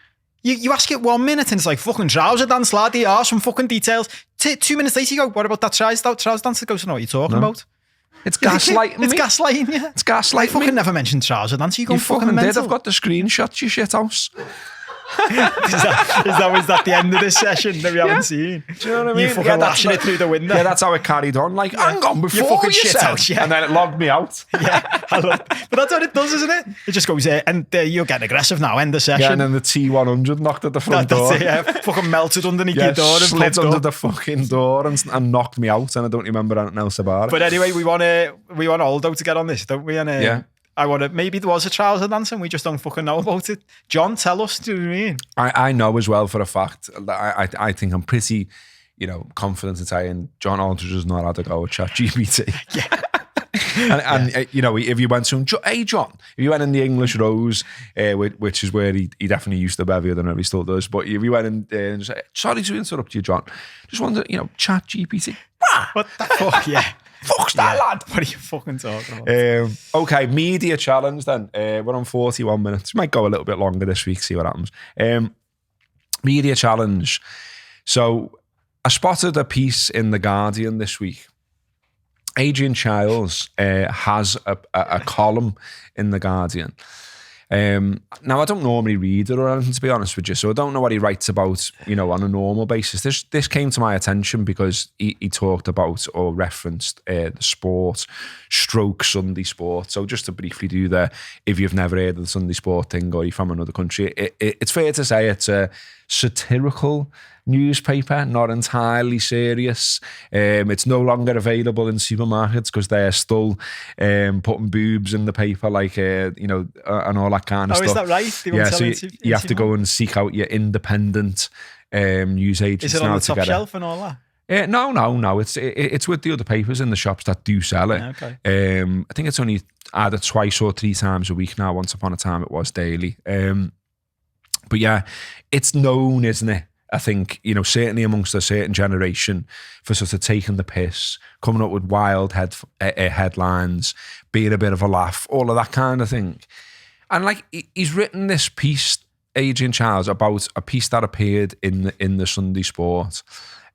You ask it 1 minute and it's like, fucking trouser dance, lad, here are some fucking details. 2 minutes later you go, what about that trouser dance? It goes, I know what you're talking about. It's gaslighting me. It's gaslighting, yeah. It's gaslighting me. I fucking never mentioned trouser dance. You fucking mental. Did. I've got the screenshots, you shit house. Is that the end of this session that we haven't seen? Do you know what I mean? You fucking lashing it through the window. Yeah, that's how it carried on. Like, hang on, before fucking you shit said, house, yeah. And then it logged me out. Yeah, I love it. But that's what it does, isn't it? It just goes, and you're getting aggressive now, end the session. Yeah, and then the T100 knocked at the front door. That's it, yeah. Fucking melted underneath your door and slid under the fucking door and knocked me out, and I don't remember anything else about it. But anyway, we want Aldo to get on this, don't we? And yeah. Maybe there was a trouser dance and we just don't fucking know about it. John, tell us, do you know what I mean? I know as well for a fact. I think I'm pretty, confident in saying John Aldridge has not had a go at Chat GPT. Yeah. and if you went to him, hey John, if you went in the English Rose, which is where he definitely used to bevy, I don't know if he still does, but if you went in and just said, sorry to interrupt you, John, just wanted to, Chat GPT. What the fuck, yeah. Fuck's that, lad? What are you fucking talking about? Okay, media challenge then. We're on 41 minutes. Might go a little bit longer this week, see what happens. Media challenge. So I spotted a piece in The Guardian this week. Adrian Chiles has a column in The Guardian. Now, I don't normally read it or anything, to be honest with you, so I don't know what he writes about, on a normal basis. This came to my attention because he talked about or referenced the sport, stroke Sunday sport. So just to briefly do if you've never heard of the Sunday sport thing or you're from another country, it's fair to say it's a satirical newspaper, not entirely serious. It's no longer available in supermarkets because they're still putting boobs in the paper, and all that kind of stuff. Oh, is that right? Yeah, so you have to go and seek out your independent news agents. Is it on the top shelf and all that? No. It's with the other papers in the shops that do sell it. Okay. I think it's only either twice or 3 times a week now. Once upon a time, it was daily. But yeah, it's known, isn't it? I think, certainly amongst a certain generation, for sort of taking the piss, coming up with wild headlines, being a bit of a laugh, all of that kind of thing. And he's written this piece, Adrian Chiles, about a piece that appeared in the Sunday Sport.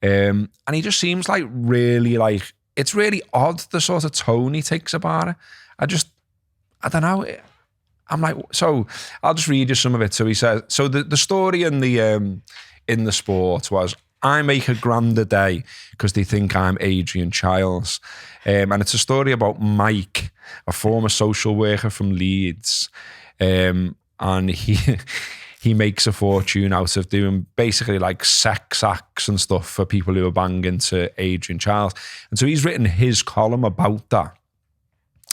And he just seems really it's really odd, the sort of tone he takes about it. I don't know. I'm like, so I'll just read you some of it. So he says, so the story in the Sport was, I make a grander day because they think I'm Adrian Chiles. And it's a story about Mike, a former social worker from Leeds. And he makes a fortune out of doing basically like sex acts and stuff for people who are banging to Adrian Chiles. And so he's written his column about that.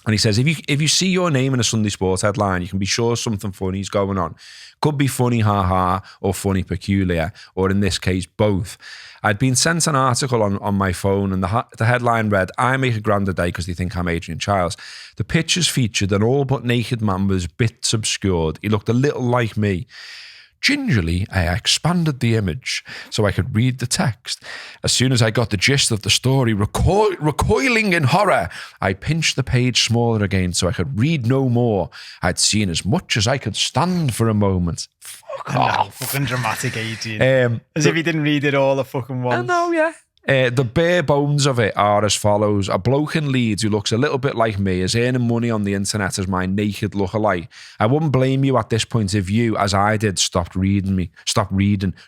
And he says, if you see your name in a Sunday Sports headline, you can be sure something funny is going on. Could be funny, ha-ha, or funny, peculiar, or in this case, both. I'd been sent an article on my phone, and the headline read, I make a grand a day because they think I'm Adrian Chiles. The pictures featured an all but naked man with his bits obscured. He looked a little like me. Gingerly, I expanded the image so I could read the text. As soon as I got the gist of the story, recoiling in horror, I pinched the page smaller again so I could read no more. I'd seen as much as I could stand for a moment. Fuck off. Fucking dramatic, Adrian. As if he didn't read it all the fucking once. I know, yeah. The bare bones of it are as follows. A bloke in Leeds who looks a little bit like me is earning money on the internet as my naked lookalike. I wouldn't blame you at this point if you, as I did, stopped reading.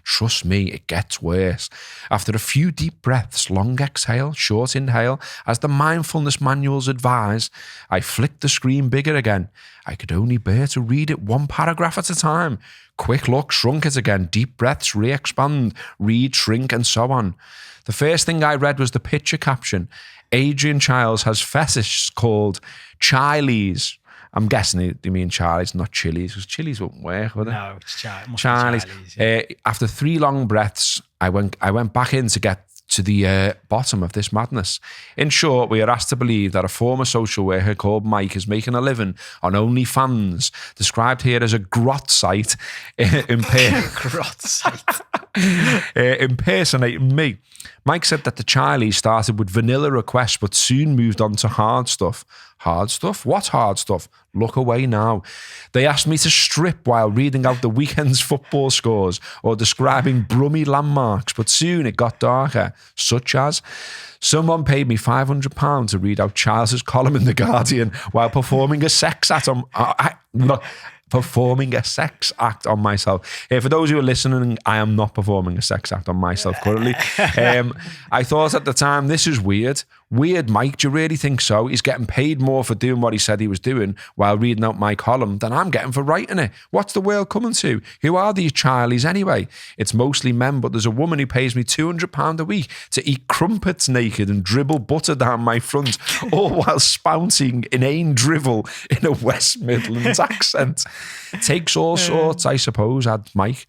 Trust me, it gets worse. After a few deep breaths, long exhale, short inhale, as the mindfulness manuals advise, I flicked the screen bigger again. I could only bear to read it one paragraph at a time. Quick look, shrunk it again. Deep breaths, re-expand, read, shrink, and so on. The first thing I read was the picture caption. Adrian Chiles has fetish called Chiles. I'm guessing they mean Charlie's, not Chili's, because Chili's wouldn't work, would it? No, it's Charlie's. Yeah. After 3 long breaths, I went back in to get to the bottom of this madness. In short, we are asked to believe that a former social worker called Mike is making a living on OnlyFans, described here as a grot site, Grot site. impersonating me. Mike said that the Chiles started with vanilla requests but soon moved on to hard stuff. Hard stuff? What hard stuff? Look away now. They asked me to strip while reading out the weekend's football scores or describing Brummie landmarks, but soon it got darker, such as someone paid me £500 to read out Chiles's column in The Guardian while performing a sex act on myself. For those who are listening, I am not performing a sex act on myself currently. I thought at the time, this is weird. Weird, Mike, do you really think so? He's getting paid more for doing what he said he was doing while reading out my column than I'm getting for writing it. What's the world coming to? Who are these Chiles anyway? It's mostly men, but there's a woman who pays me £200 a week to eat crumpets naked and dribble butter down my front, all while spouting inane drivel in a West Midlands accent. Takes all sorts, I suppose, adds Mike.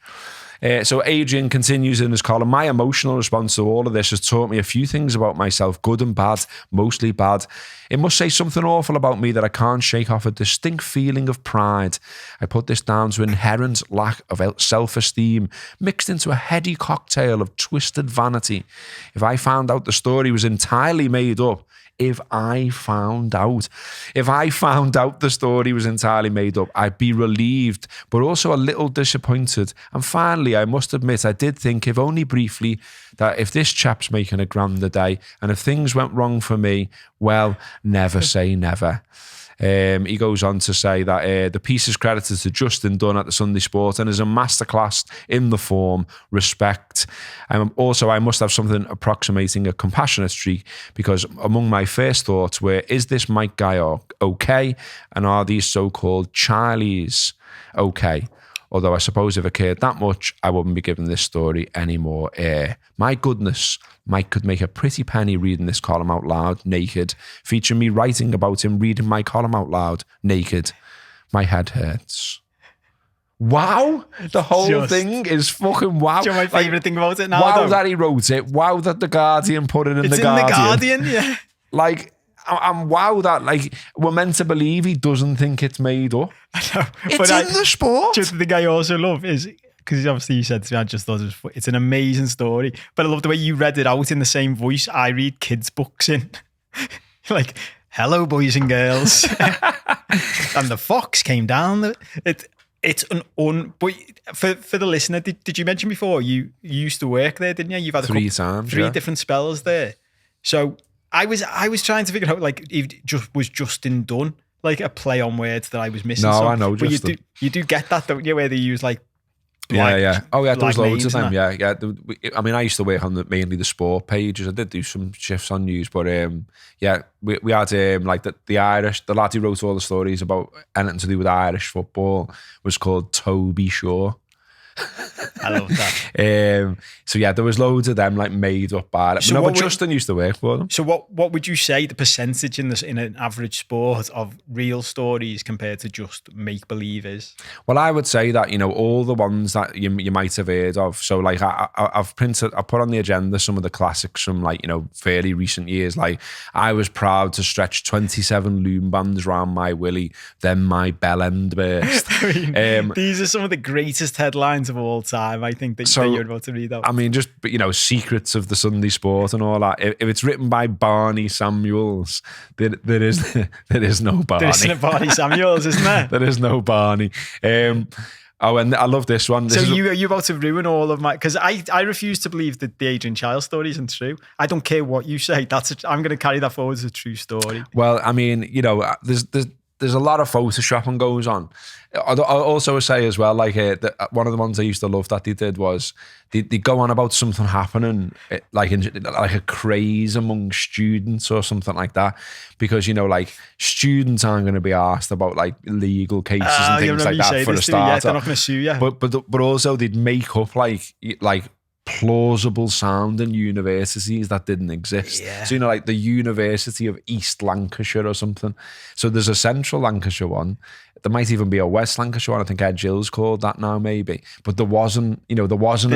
So Adrian continues in his column, my emotional response to all of this has taught me a few things about myself, good and bad, mostly bad. It must say something awful about me that I can't shake off a distinct feeling of pride. I put this down to inherent lack of self-esteem, mixed into a heady cocktail of twisted vanity. If I found out the story was entirely made up, if I found out the story was entirely made up, I'd be relieved, but also a little disappointed. And finally, I must admit, I did think, if only briefly, that if this chap's making a grand a day, and if things went wrong for me, well, never say never. He goes on to say that the piece is credited to Justin Dunn at the Sunday Sport and is a masterclass in the form, respect. Also, I must have something approximating a compassionate streak, because among my first thoughts were, is this Mike guy okay? And are these so-called Chiles okay? Although I suppose if I cared that much, I wouldn't be giving this story any more air. My goodness, Mike could make a pretty penny reading this column out loud, naked, featuring me writing about him reading my column out loud, naked. My head hurts. Wow, the whole thing is fucking wow. Do you know my favourite thing about it now? Wow, though? that he wrote it. Wow, that the Guardian put it in the Guardian. It's in the Guardian, yeah. Like, I'm wow that, like, we're meant to believe he doesn't think it's made up. I know. It's in the sport. Just the thing I also love is, because obviously you said to me, I just thought it's an amazing story. But I love the way you read it out in the same voice I read kids' books in. Like, hello, boys and girls. And the fox came down. It's but for the listener, did you mention before you used to work there, didn't you? You've had three different spells there. So I was trying to figure out, like, if was Justin Dunn like a play on words that I was missing? No, I know Justin. But you do get that, don't you? Where they use like yeah. Oh yeah, there was loads of them. That. Yeah. I mean, I used to work on mainly the sport pages. I did do some shifts on news, but yeah, we had like the Irish, the lad who wrote all the stories about anything to do with Irish football was called Toby Shaw. I love that. So yeah, there was loads of them like made up by it. So But Justin used to work for them. So what would you say the percentage in an average sport of real stories compared to just make believe is? Well, I would say that, all the ones that you might have heard of. So like I've put on the agenda some of the classics from like, fairly recent years. Like I was proud to stretch 27 loom bands round my willy, then my bell end burst. These are some of the greatest headlines of all time, I think, that you're about to read out. I mean, just, secrets of the Sunday sport and all that. If it's written by Barney Samuels, there is no Barney. There isn't a Barney Samuels, isn't there? There is no Barney. And I love this one. Are you about to ruin all of my... Because I refuse to believe that the Adrian Chiles story isn't true. I don't care what you say. I'm going to carry that forward as a true story. Well, I mean, there's a lot of photoshopping goes on. I'll also say as well, like one of the ones I used to love that they did was they go on about something happening, like a craze among students or something like that, because like students aren't going to be asked about like legal cases and things like that for a start. Yeah, they're not going to sue you. But also they'd make up like plausible sounding universities that didn't exist. Yeah. So, like the University of East Lancashire or something. So there's a Central Lancashire one. There might even be a West Lancashire one. I think Ed Gill's called that now, maybe. But there wasn't an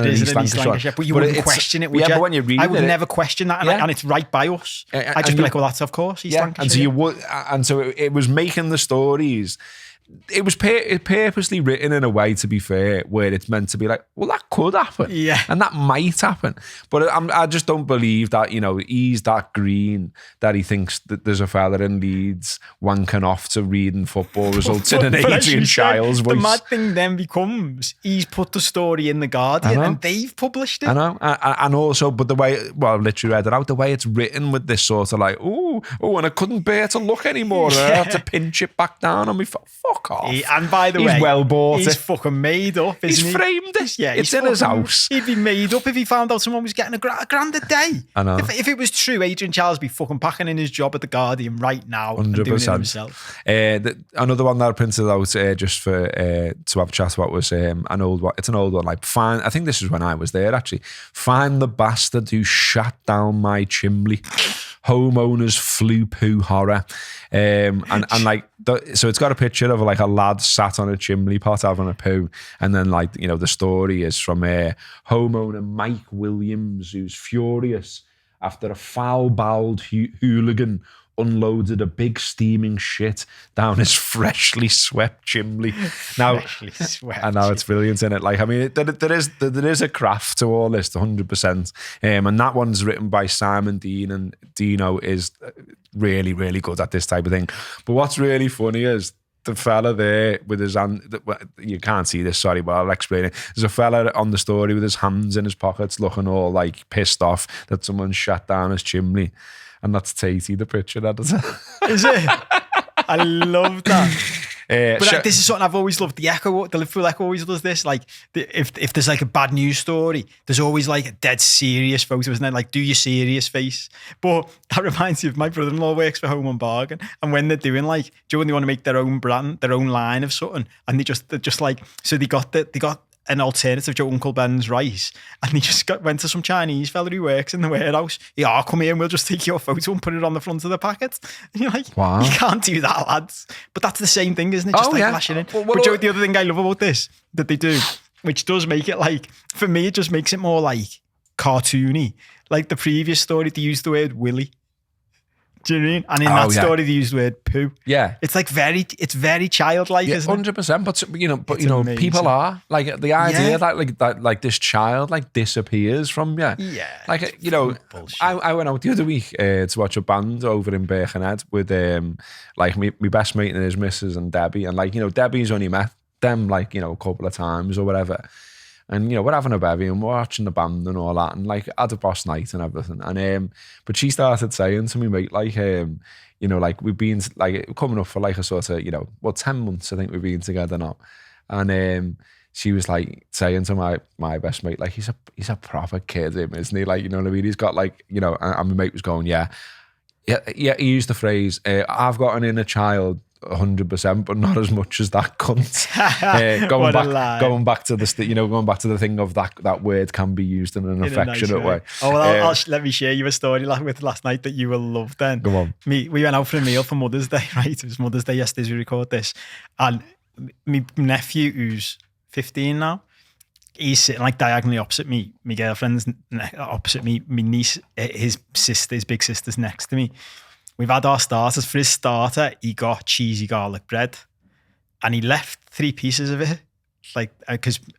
East Lancashire. But you wouldn't question it, would you? Yeah, but when you read it... I would never question that, and it's right by us. I'd just be like, well, that's of course East Lancashire. And so you would, and so it was making the stories... It was purposely written in a way, to be fair, where it's meant to be like, well, that could happen. Yeah. And that might happen. But I just don't believe that, he's that green that he thinks that there's a fella in Leeds wanking off to reading football results in an Adrian Chiles voice. The mad thing then becomes he's put the story in The Guardian and they've published it. I know. And also, but the way, well, I've literally read it out, the way it's written with this sort of like, oh, and I couldn't bear to look anymore. And I had to pinch it back down on me. Fuck off. And by the way, he's well bought. He's fucking made up, isn't he? He's framed it. Yeah, it's in his house. He'd be made up if he found out someone was getting a grand a day. I know. If it was true, Adrian Chiles would be fucking packing in his job at The Guardian right now 100%. And doing it himself. Another one that I printed out just for to have a chat about was an old one. It's an old one. Like, I think this is when I was there actually. Find the bastard who shut down my chimney. Homeowners flu poo horror. And like, so it's got a picture of like a lad sat on a chimney pot having a poo. And then like, the story is from homeowner Mike Williams, who's furious after a foul-bowled hooligan unloaded a big steaming shit down his freshly swept chimney. Now, I know it's brilliant, isn't it? Like, I mean, there is a craft to all this, 100%. And that one's written by Simon Dean, and Dino is really, really good at this type of thing. But what's really funny is the fella there with his hand, you can't see this, sorry, but I'll explain it. There's a fella on the story with his hands in his pockets looking all like pissed off that someone shut down his chimney. And that's Tatey, the picture that is. Is it? I love that. But this is something I've always loved. The Liverpool Echo always does this. Like, if there's like a bad news story, there's always like a dead serious photo, isn't there? Like, do your serious face. But that reminds me of my brother-in-law works for Home and Bargain, and when they're doing like, when they want to make their own brand, their own line of something, and they're just like, so they got an alternative to Uncle Ben's rice, and they just went to some Chinese fella who works in the warehouse. Yeah, come here and we'll just take your photo and put it on the front of the packet. And you're like, wow, you can't do that, lads. But that's the same thing, isn't it? Just flashing in. But Joe, the other thing I love about this that they do, which does make it like, for me, it just makes it more like cartoony. Like the previous story, they used the word willy. Do you know what I mean? And in that story, they used the word poo. Yeah, it's like very childlike, isn't it? 100%. But people are like the idea that like this child like disappears from you. Yeah, like I went out the other week to watch a band over in Birkenhead with like my best mate and his missus and Debbie, and like Debbie's only met them like a couple of times or whatever. And, we're having a bevy and we're watching the band and all that, and like had a boss night and everything. And but she started saying to me, mate, like like we've been like coming up for like a sort of 10 months I think we've been together now. And she was like saying to my best mate, like he's a proper kid, isn't he? Like, you know what I mean? He's got like, and my mate was going, yeah. He used the phrase, I've got an inner child 100%, but not as much as that cunt. Going back to the thing of that word can be used in an affectionate nice way. Oh, well, let me share you a story with last night that you will love then. Go on. We went out for a meal for Mother's Day, right? It was Mother's Day yesterday as we record this. And my nephew, who's 15 now, he's sitting like diagonally opposite me. My girlfriend's opposite me. My niece, his big sister's next to me. We've had our starters. For his starter, he got cheesy garlic bread and he left 3 pieces of it.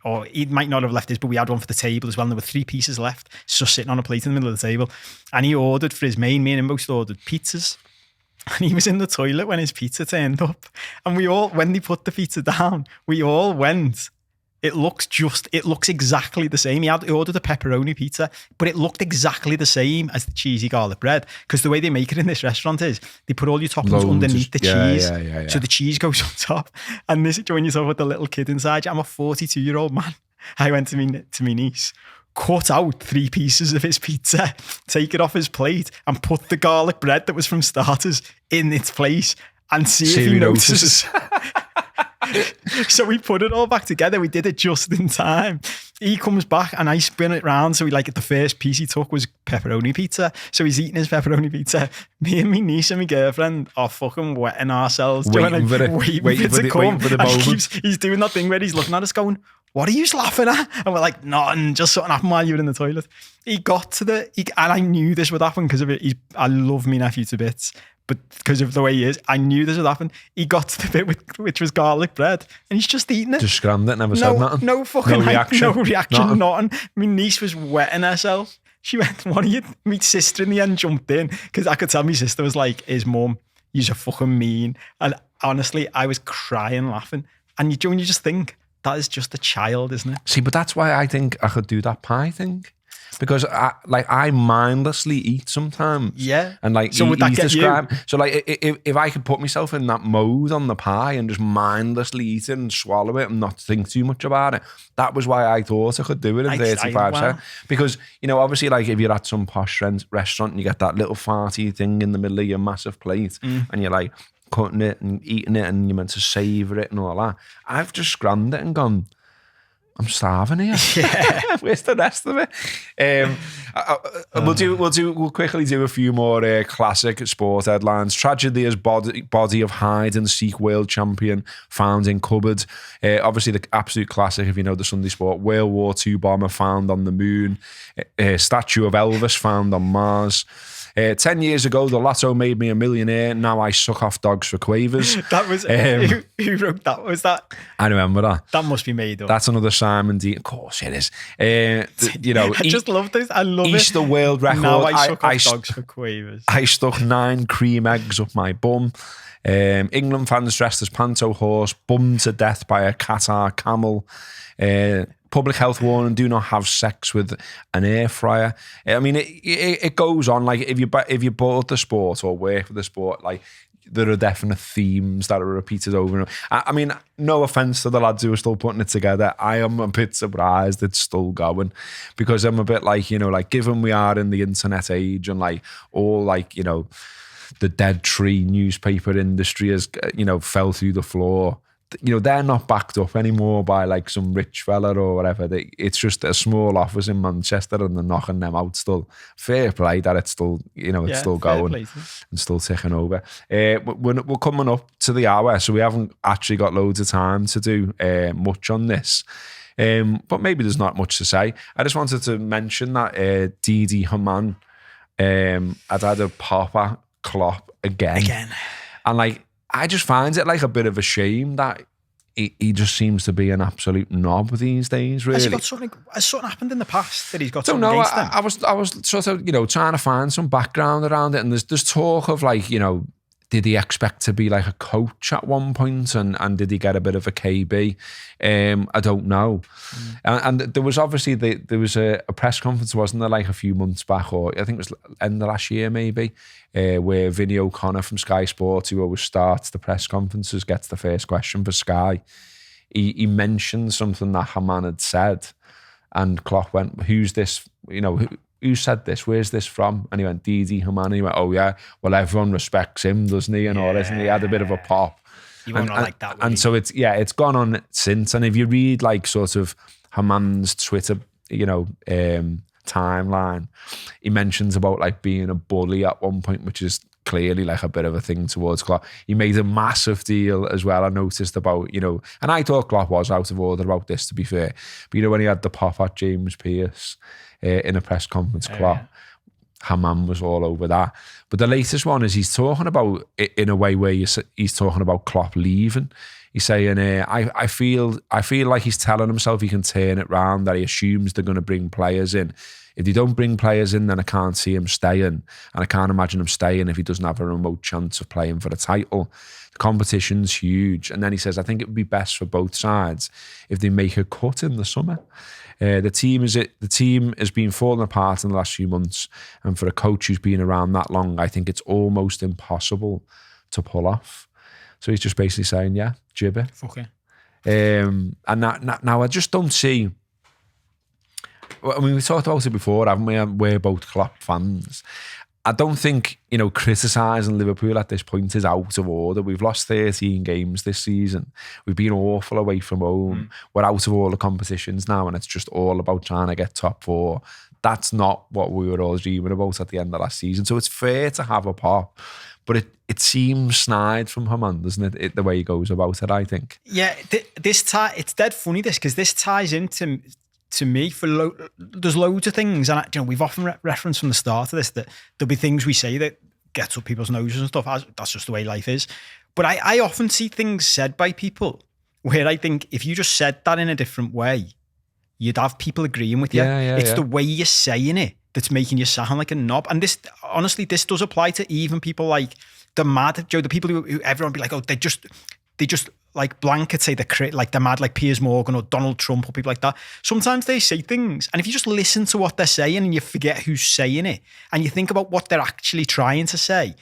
Or he might not have left his, but we had one for the table as well. And there were 3 pieces left, just sitting on a plate in the middle of the table. And he ordered for his me and him both ordered pizzas. And he was in the toilet when his pizza turned up. And when they put the pizza down, we all went. It looks exactly the same. He ordered a pepperoni pizza, but it looked exactly the same as the cheesy garlic bread. Because the way they make it in this restaurant is they put all your toppings underneath the cheese. Yeah. So the cheese goes on top. And this, when you talk about the little kid inside, I'm a 42-year-old man. I went to my niece, cut out 3 pieces of his pizza, take it off his plate, and put the garlic bread that was from starters in its place and see if he notices. So we put it all back together. We did it just in time. He comes back and I spin it round. So the first piece he took was pepperoni pizza. So he's eating his pepperoni pizza. Me and my niece and my girlfriend are fucking wetting ourselves. Waiting for the moment. He's doing that thing where he's looking at us going, "What are you laughing at?" And we're like, "Nothing, just something happened while you were in the toilet." He got to and I knew this would happen because of it. I love my nephew to bits. But because of the way he is, I knew this would happen. He got to the bit which was garlic bread and he's just eating it. Just scrammed it, never said nothing. No reaction, nothing. My niece was wetting herself. She went, "What are you?" My sister in the end jumped in because I could tell my sister was like, "His mum, you're fucking mean." And honestly, I was crying, laughing. And you just think, that is just a child, isn't it? See, but that's why I think I could do that pie thing. Because I mindlessly eat sometimes. Yeah. And so would that get you? So if I could put myself in that mode on the pie and just mindlessly eat it and swallow it and not think too much about it, that was why I thought I could do it in 35 seconds. Because, obviously if you're at some posh restaurant and you get that little farty thing in the middle of your massive plate and you're cutting it and eating it and you're meant to savour it and all that. I've just scrammed it and gone, I'm starving here. Yeah. Where's the rest of it? We'll quickly do a few more classic sport headlines. Tragedy as body of hide and seek world champion found in cupboard. Obviously the absolute classic, if you know the Sunday sport. World War II bomber found on the moon. Statue of Elvis found on Mars. 10 years ago, the lotto made me a millionaire. Now I suck off dogs for quavers. That was who wrote that? Was that? I remember that. That must be made up. That's another Simon D. Of course it is. I just love this. I love Easter it. World record. Now I suck off dogs for quavers. I stuck 9 cream eggs up my bum. England fans dressed as Panto horse, bummed to death by a Qatar camel. Public health warning: do not have sex with an air fryer. I mean, it goes on. If you bought the sport or work for the sport, there are definite themes that are repeated over and over. I mean, no offense to the lads who are still putting it together. I am a bit surprised it's still going because I'm a bit given we are in the internet age and the dead tree newspaper industry has fell through the floor. They're not backed up anymore by some rich fella or whatever. It's just a small office in Manchester and they're knocking them out still. Fair play that it's still, it's still going and still ticking over. We're coming up to the hour, so we haven't actually got loads of time to do much on this. But maybe there's not much to say. I just wanted to mention that Dietmar Hamann had a pop at Klopp again. And I just find it a bit of a shame that he just seems to be an absolute knob these days, really. Has something happened in the past that he's got something against them? I was sort of, trying to find some background around it. And there's talk of did he expect to be a coach at one point and did he get a bit of a KB? I don't know. And there was obviously, there was a press conference, wasn't there, a few months back, or I think it was end of last year maybe, where Vinny O'Connor from Sky Sports, who always starts the press conferences, gets the first question for Sky. He mentioned something that Hamman had said and Klopp went, who's this, who said this? Where's this from? And he went, Dietmar Hamann. And he went, oh yeah, well everyone respects him, doesn't he? And all this. And he had a bit of a pop. You won't like that. And so it's gone on since. And if you read like sort of Hamann's Twitter, timeline, he mentions about like being a bully at one point, which is clearly like a bit of a thing towards Klopp. He made a massive deal as well, I noticed, about, and I thought Klopp was out of order about this, to be fair. But when he had the pop at James Pearce in a press conference, Klopp, Hamman was all over that. But the latest one is he's talking about it in a way where he's talking about Klopp leaving. He's saying, I feel like he's telling himself he can turn it round, that he assumes they're going to bring players in. If they don't bring players in, then I can't see him staying. And I can't imagine him staying if he doesn't have a remote chance of playing for the title. The competition's huge. And then he says, I think it would be best for both sides if they make a cut in the summer. The team has been falling apart in the last few months. And for a coach who's been around that long, I think it's almost impossible to pull off. So he's just basically saying, yeah, gibber. Fuck it. And now I just don't see... I mean, we talked about it before, haven't we? We're both Klopp fans. I don't think, criticising Liverpool at this point is out of order. We've lost 13 games this season. We've been awful away from home. We're out of all the competitions now, and it's just all about trying to get top four. That's not what we were all dreaming about at the end of last season. So it's fair to have a pop. But it seems snide from Hamman, doesn't it? The way he goes about it, I think. Yeah, it's dead funny, because this ties into... To me, there's loads of things, and we've often referenced from the start of this that there'll be things we say that gets up people's noses and stuff. That's just the way life is. But I often see things said by people where I think if you just said that in a different way, you'd have people agreeing with you. It's the way you're saying it that's making you sound like a knob. And this, honestly, this does apply to even people like the mad, the people who everyone be like, oh, they just like blanket say they're mad, like Piers Morgan or Donald Trump or people like that. Sometimes they say things, and if you just listen to what they're saying and you forget who's saying it, and you think about what they're actually trying to say,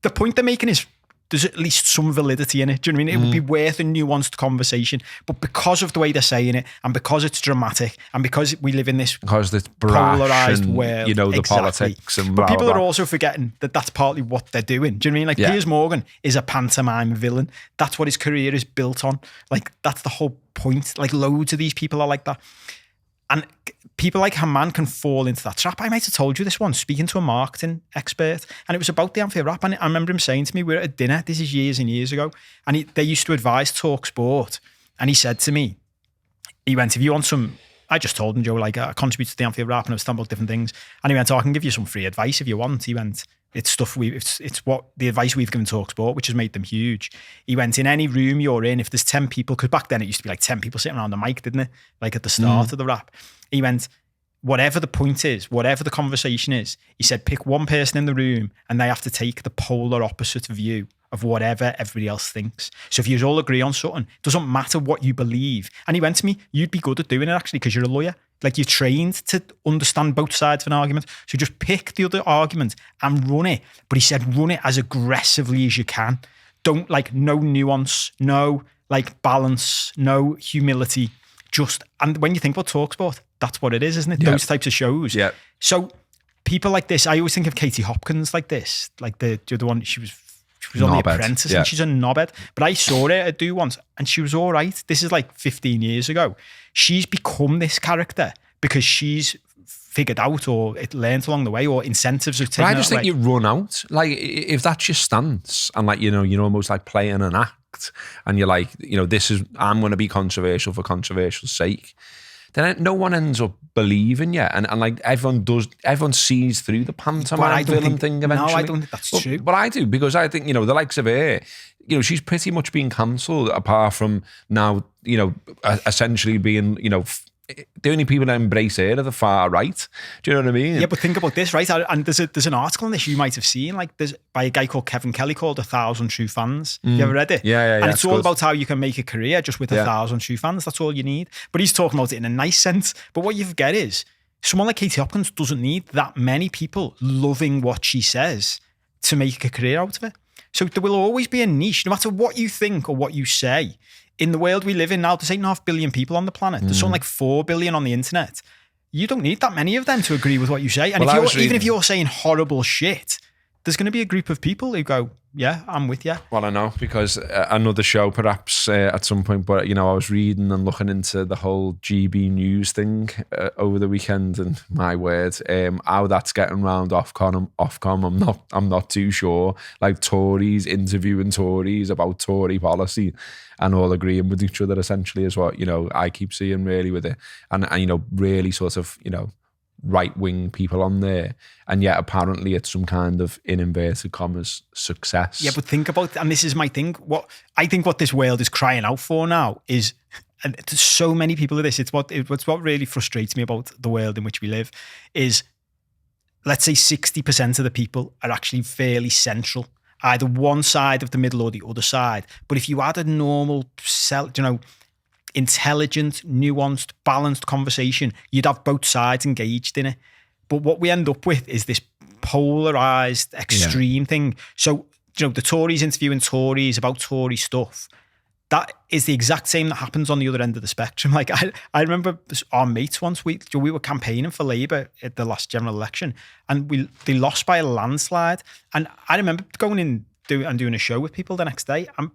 the point they're making is there's at least some validity in it. Do you know what I mean? It would be worth a nuanced conversation, but because of the way they're saying it, and because it's dramatic, and because we live in this polarized world, the politics and blah, but people blah, blah. are also forgetting that that's partly what they're doing. Do you know what I mean? Like Piers Morgan is a pantomime villain. That's what his career is built on. Like that's the whole point. Like loads of these people are like that. And people like Hamman can fall into that trap. I might have told you this one, speaking to a marketing expert, and it was about the Anfield Wrap. And I remember him saying to me, we were at a dinner, this is years and years ago, and they used to advise Talk Sport. And he said to me, he went, if you want some, I just told him, Joe, like I contribute to the Anfield Wrap and I've stumbled different things. And he went, I can give you some free advice if you want. He went, it's stuff it's what the advice we've given Talk Sport, which has made them huge. He went, in any room you're in, if there's 10 people, because back then it used to be like 10 people sitting around the mic, didn't it? Like at the start of the wrap. He went, whatever the point is, whatever the conversation is, he said, pick one person in the room and they have to take the polar opposite view of whatever everybody else thinks. So if you all agree on something, it doesn't matter what you believe. And he went to me, you'd be good at doing it actually, because you're a lawyer. Like you're trained to understand both sides of an argument. So just pick the other argument and run it. But he said, run it as aggressively as you can. Don't no nuance, no balance, no humility. And when you think about TalkSport, that's what it is, isn't it? Yep. Those types of shows. Yeah. So people like this, I always think of Katie Hopkins like this, like the other one, she was on The Apprentice and she's a knobhead. But I saw her do once and she was all right. This is like 15 years ago. She's become this character because she's figured out or it learned along the way or incentives have taken. But I just think you run out. Like if that's your stance and you're almost like playing an act and you're like, I'm going to be controversial for controversial's sake. Then no one ends up believing you. And like everyone sees through the pantomime villain thing eventually. No, I don't think that's true. But I do, because I think, the likes of her, she's pretty much been cancelled apart from now, essentially being, the only people that embrace her are the far right. Do you know what I mean? Yeah, but think about this, right? And there's an article on this you might have seen, there's by a guy called Kevin Kelly called 1,000 True Fans. You ever read it? Yeah. And it's all about how you can make a career just with 1,000 true fans. That's all you need. But he's talking about it in a nice sense. But what you forget is someone like Katie Hopkins doesn't need that many people loving what she says to make a career out of it. So there will always be a niche, no matter what you think or what you say. In the world we live in now, there's 8.5 billion people on the planet. There's something like 4 billion on the internet. You don't need that many of them to agree with what you say. And even if you're saying horrible shit, there's going to be a group of people who go, yeah, I'm with you. Well, I know, because another show perhaps at some point, but I was reading and looking into the whole GB News thing over the weekend, and my word, how that's getting round Ofcom, I'm not too sure. Like Tories interviewing Tories about Tory policy and all agreeing with each other essentially is what, I keep seeing really with it. And really sort of, right-wing people on there, and yet apparently it's some kind of, in inverted commas, success. Yeah, but think about, and this is my thing, what this world is crying out for now is, and there's so many people of this, it's what really frustrates me about the world in which we live is, let's say 60% of the people are actually fairly central, either one side of the middle or the other side. But if you had a normal, intelligent, nuanced, balanced conversation, you'd have both sides engaged in it. But what we end up with is this polarized, extreme thing. So, the Tories interviewing Tories about Tory stuff, that is the exact same that happens on the other end of the spectrum. Like, I remember our mates once, we were campaigning for Labour at the last general election, and they lost by a landslide. And I remember going in and doing a show with people the next day, and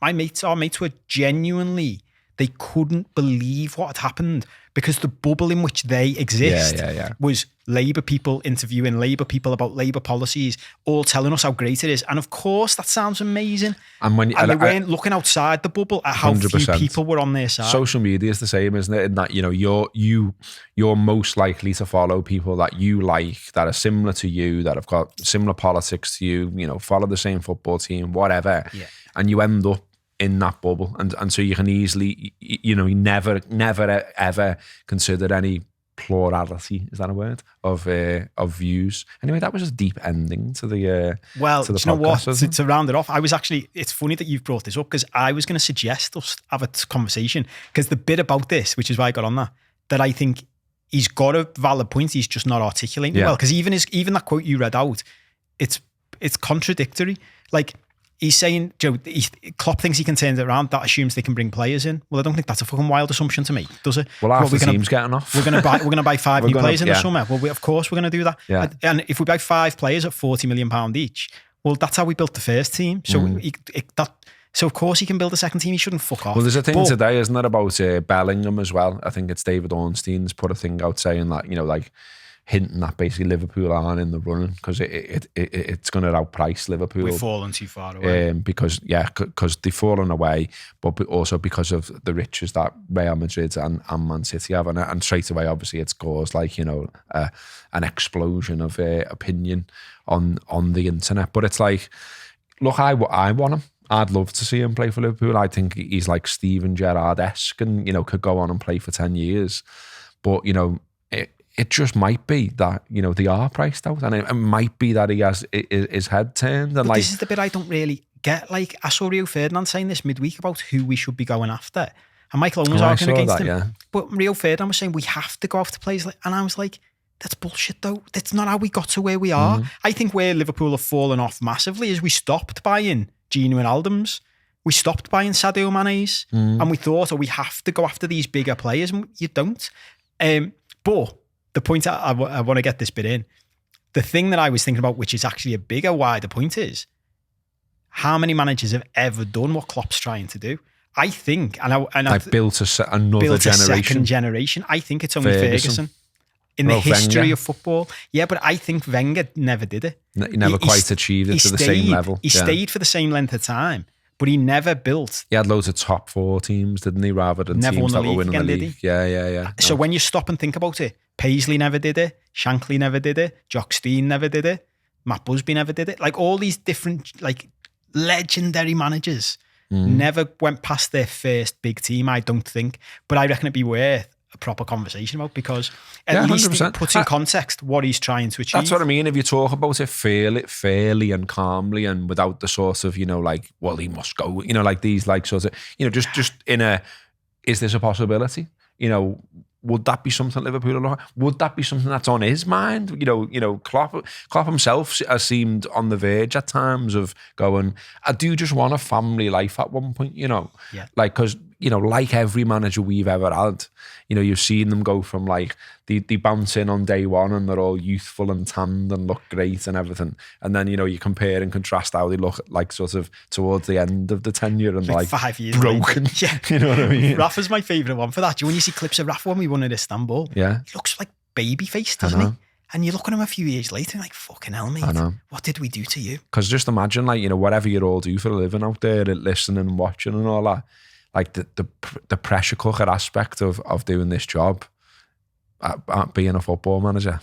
our mates were genuinely, they couldn't believe what had happened, because the bubble in which they exist was Labour people interviewing Labour people about Labour policies, all telling us how great it is. And of course, that sounds amazing. And they weren't looking outside the bubble at how 100%. Few people were on their side. Social media is the same, isn't it? In that, you're most likely to follow people that you like, that are similar to you, that have got similar politics to you, follow the same football team, whatever. Yeah. And you end up in that bubble, and so you can easily, you never ever consider any plurality, is that a word, of views. Anyway, that was a deep ending to the to the podcast, to round it off, it's funny that you've brought this up, because I was going to suggest us have a conversation, because the bit about this, which is why I got on that I think he's got a valid point, he's just not articulating well, because even that quote you read out, it's contradictory. Like, he's saying, Klopp thinks he can turn it around. That assumes they can bring players in. Well, I don't think that's a fucking wild assumption to make, does it? Well, half the team's getting off. We're going to buy 5 new players in the summer. Well, of course we're going to do that. Yeah. And if we buy 5 players at £40 million each, well, that's how we built the first team. So so of course he can build a second team. He shouldn't fuck off. Well, there's a thing today, isn't there, about Bellingham as well? I think it's David Ornstein's put a thing out saying that, like, hinting that basically Liverpool aren't in the running because it's going to outprice Liverpool. We've fallen too far away. Because they've fallen away, but also because of the riches that Real Madrid and Man City have. And straight away, obviously, it's caused an explosion of opinion on the internet. But it's like, look, I want him. I'd love to see him play for Liverpool. I think he's like Steven Gerrard-esque and, could go on and play for 10 years. But, it just might be that, they are priced out, and it might be that he has his head turned. And this is the bit I don't really get. Like, I saw Rio Ferdinand saying this midweek about who we should be going after. And Michael Owen was arguing against him. Yeah. But Rio Ferdinand was saying we have to go after players. And I was like, that's bullshit though. That's not how we got to where we are. I think where Liverpool have fallen off massively is we stopped buying Gino Wijnaldum's. We stopped buying Sadio Mane's. And we thought, we have to go after these bigger players. And you don't. But the point I want to get this bit in, the thing that I was thinking about, which is actually a bigger, wider point, is how many managers have ever done what Klopp's trying to do? I think, I've built another generation. Second generation. I think it's only Ferguson in the history Wenger. Of football. Yeah, but I think Wenger never did it. He never quite achieved it to the same level. He stayed for the same length of time, but he never built. He had loads of top 4 teams, didn't he? Rather than never teams won that were winning again, the league. Yeah. So when you stop and think about it, Paisley never did it. Shankly never did it. Jock Stein never did it. Matt Busby never did it. Like, all these different, legendary managers never went past their first big team, I don't think. But I reckon it'd be worth a proper conversation about, because at least 100%. It puts in context what he's trying to achieve. That's what I mean. If you talk about it fairly and calmly, and without the sort of, well, he must go, these sort of, just in a, is this a possibility? Would that be something Liverpool are looking at? Would that be something that's on his mind? Klopp himself has seemed on the verge at times of going, I do just want a family life at one point, Yeah. Because you know, like every manager we've ever had, you know, you've seen them go from like, they bounce in on day one and they're all youthful and tanned and look great and everything. And then, you know, you compare and contrast how they look like sort of towards the end of the tenure and like 5 years broken. Yeah. You know what I mean? Rafa's my favourite one for that. Do you when you see clips of Rafa when we won at Istanbul? Yeah. He looks like baby-faced, doesn't he? And you look at him a few years later and like, fucking hell, mate. I know. What did we do to you? Because just imagine, like, you know, whatever you all do for a living out there, listening and watching and all that, like the pressure cooker aspect of doing this job, being a football manager.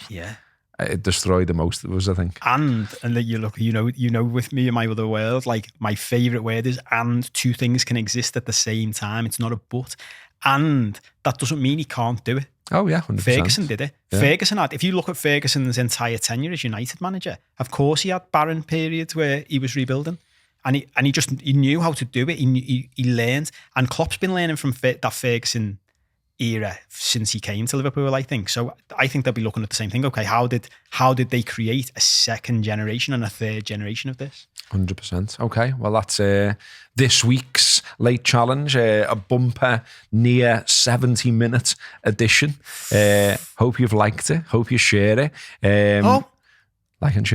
Yeah. It destroyed the most of us, I think. And that you look, you know, with me in my other world, like my favourite word is and. Two things can exist at the same time. It's not a but. And that doesn't mean he can't do it. Oh yeah, 100%. Ferguson did it. Yeah. Ferguson had, if you look at Ferguson's entire tenure as United manager, of course he had barren periods where he was rebuilding. And he knew how to do it. He learned. And Klopp's been learning from that Ferguson era since he came to Liverpool, I think. So I think they'll be looking at the same thing. Okay, how did they create a second generation and a third generation of this? 100%. Okay, well that's this week's late challenge, a bumper near 70-minute edition. Hope you've liked it. Hope you share it. Like and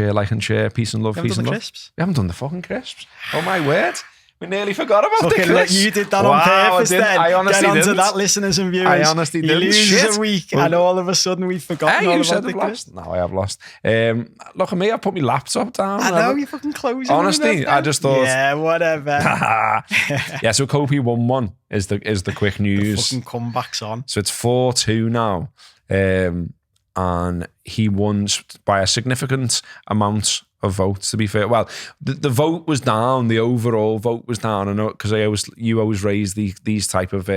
share. Peace and love. You Peace and love. crisps? We haven't done the fucking crisps. Oh my word. We nearly forgot about the crisps. You did that on purpose then. I honestly Get onto didn't. that, listeners and viewers. I honestly didn't. You lose Shit. a week and all of a sudden we've forgotten all you about said the I've crisps. lost. No, I have lost. Look at me. I put my laptop down. I know, you're fucking closing. Honestly, I just thought. Yeah, whatever. Yeah, so Cope won one is the quick news. The fucking comebacks on. So it's 4-2 now. And he won by a significant amount of votes, to be fair. Well, the vote was down, the overall vote was down. I know, because you always raise these type of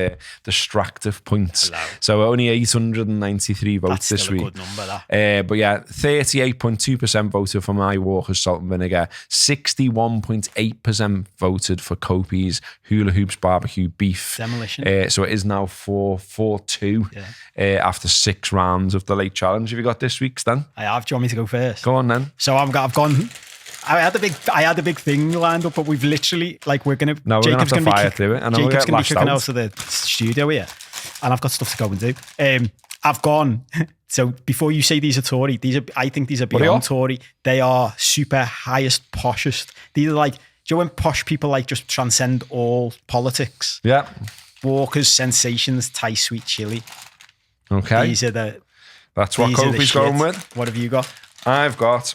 distractive points. Hello. So only 893 votes That's this still a week. good number, that. But yeah, 38.2% voted for my Walker's Salt and Vinegar, 61.8% voted for Cope's Hula Hoops Barbecue Beef. Demolition. So it is now 4-2 after 6 rounds of the late challenge. Have you got this week's then? I have. Do you want me to go first? Go on then. So I've gone. I had a big thing lined up, but we've literally we're gonna. No, we're Jacob's gonna have to fire through it, and then we'll Jacob's get gonna be lashed kicking out. out of the studio here, and I've got stuff to go and do. I've gone. So before you say these are Tory, I think these are beyond Tory. They are super highest, poshest. These are like, do you know when posh people like just transcend all politics? Yeah. Walker's Sensations Thai Sweet Chili. Okay. That's what Cope's going with. What have you got? I've got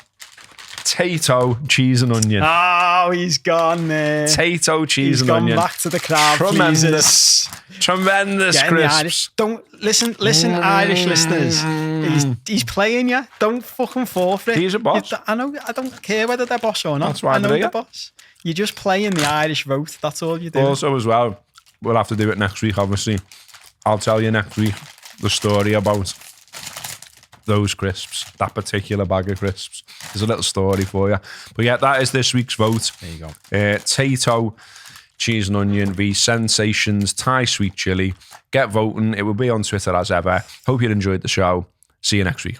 potato, cheese and onion. Oh, he's gone there. Potato, cheese and onion. He's gone back to the crowd. Tremendous crisps. Don't listen, Irish listeners. He's playing you. Don't fucking fall for it. He's a boss. I know. I don't care whether they're boss or not. That's why I know they're the boss. You're just playing the Irish vote. That's all you do. Also, as well, we'll have to do it next week. Obviously, I'll tell you next week the story about those crisps, that particular bag of crisps. There's a little story for you. But yeah, that is this week's vote. There you go. Potato, cheese and onion v Sensations Thai Sweet Chili. Get voting. It will be on Twitter as ever. Hope you enjoyed the show. See you next week.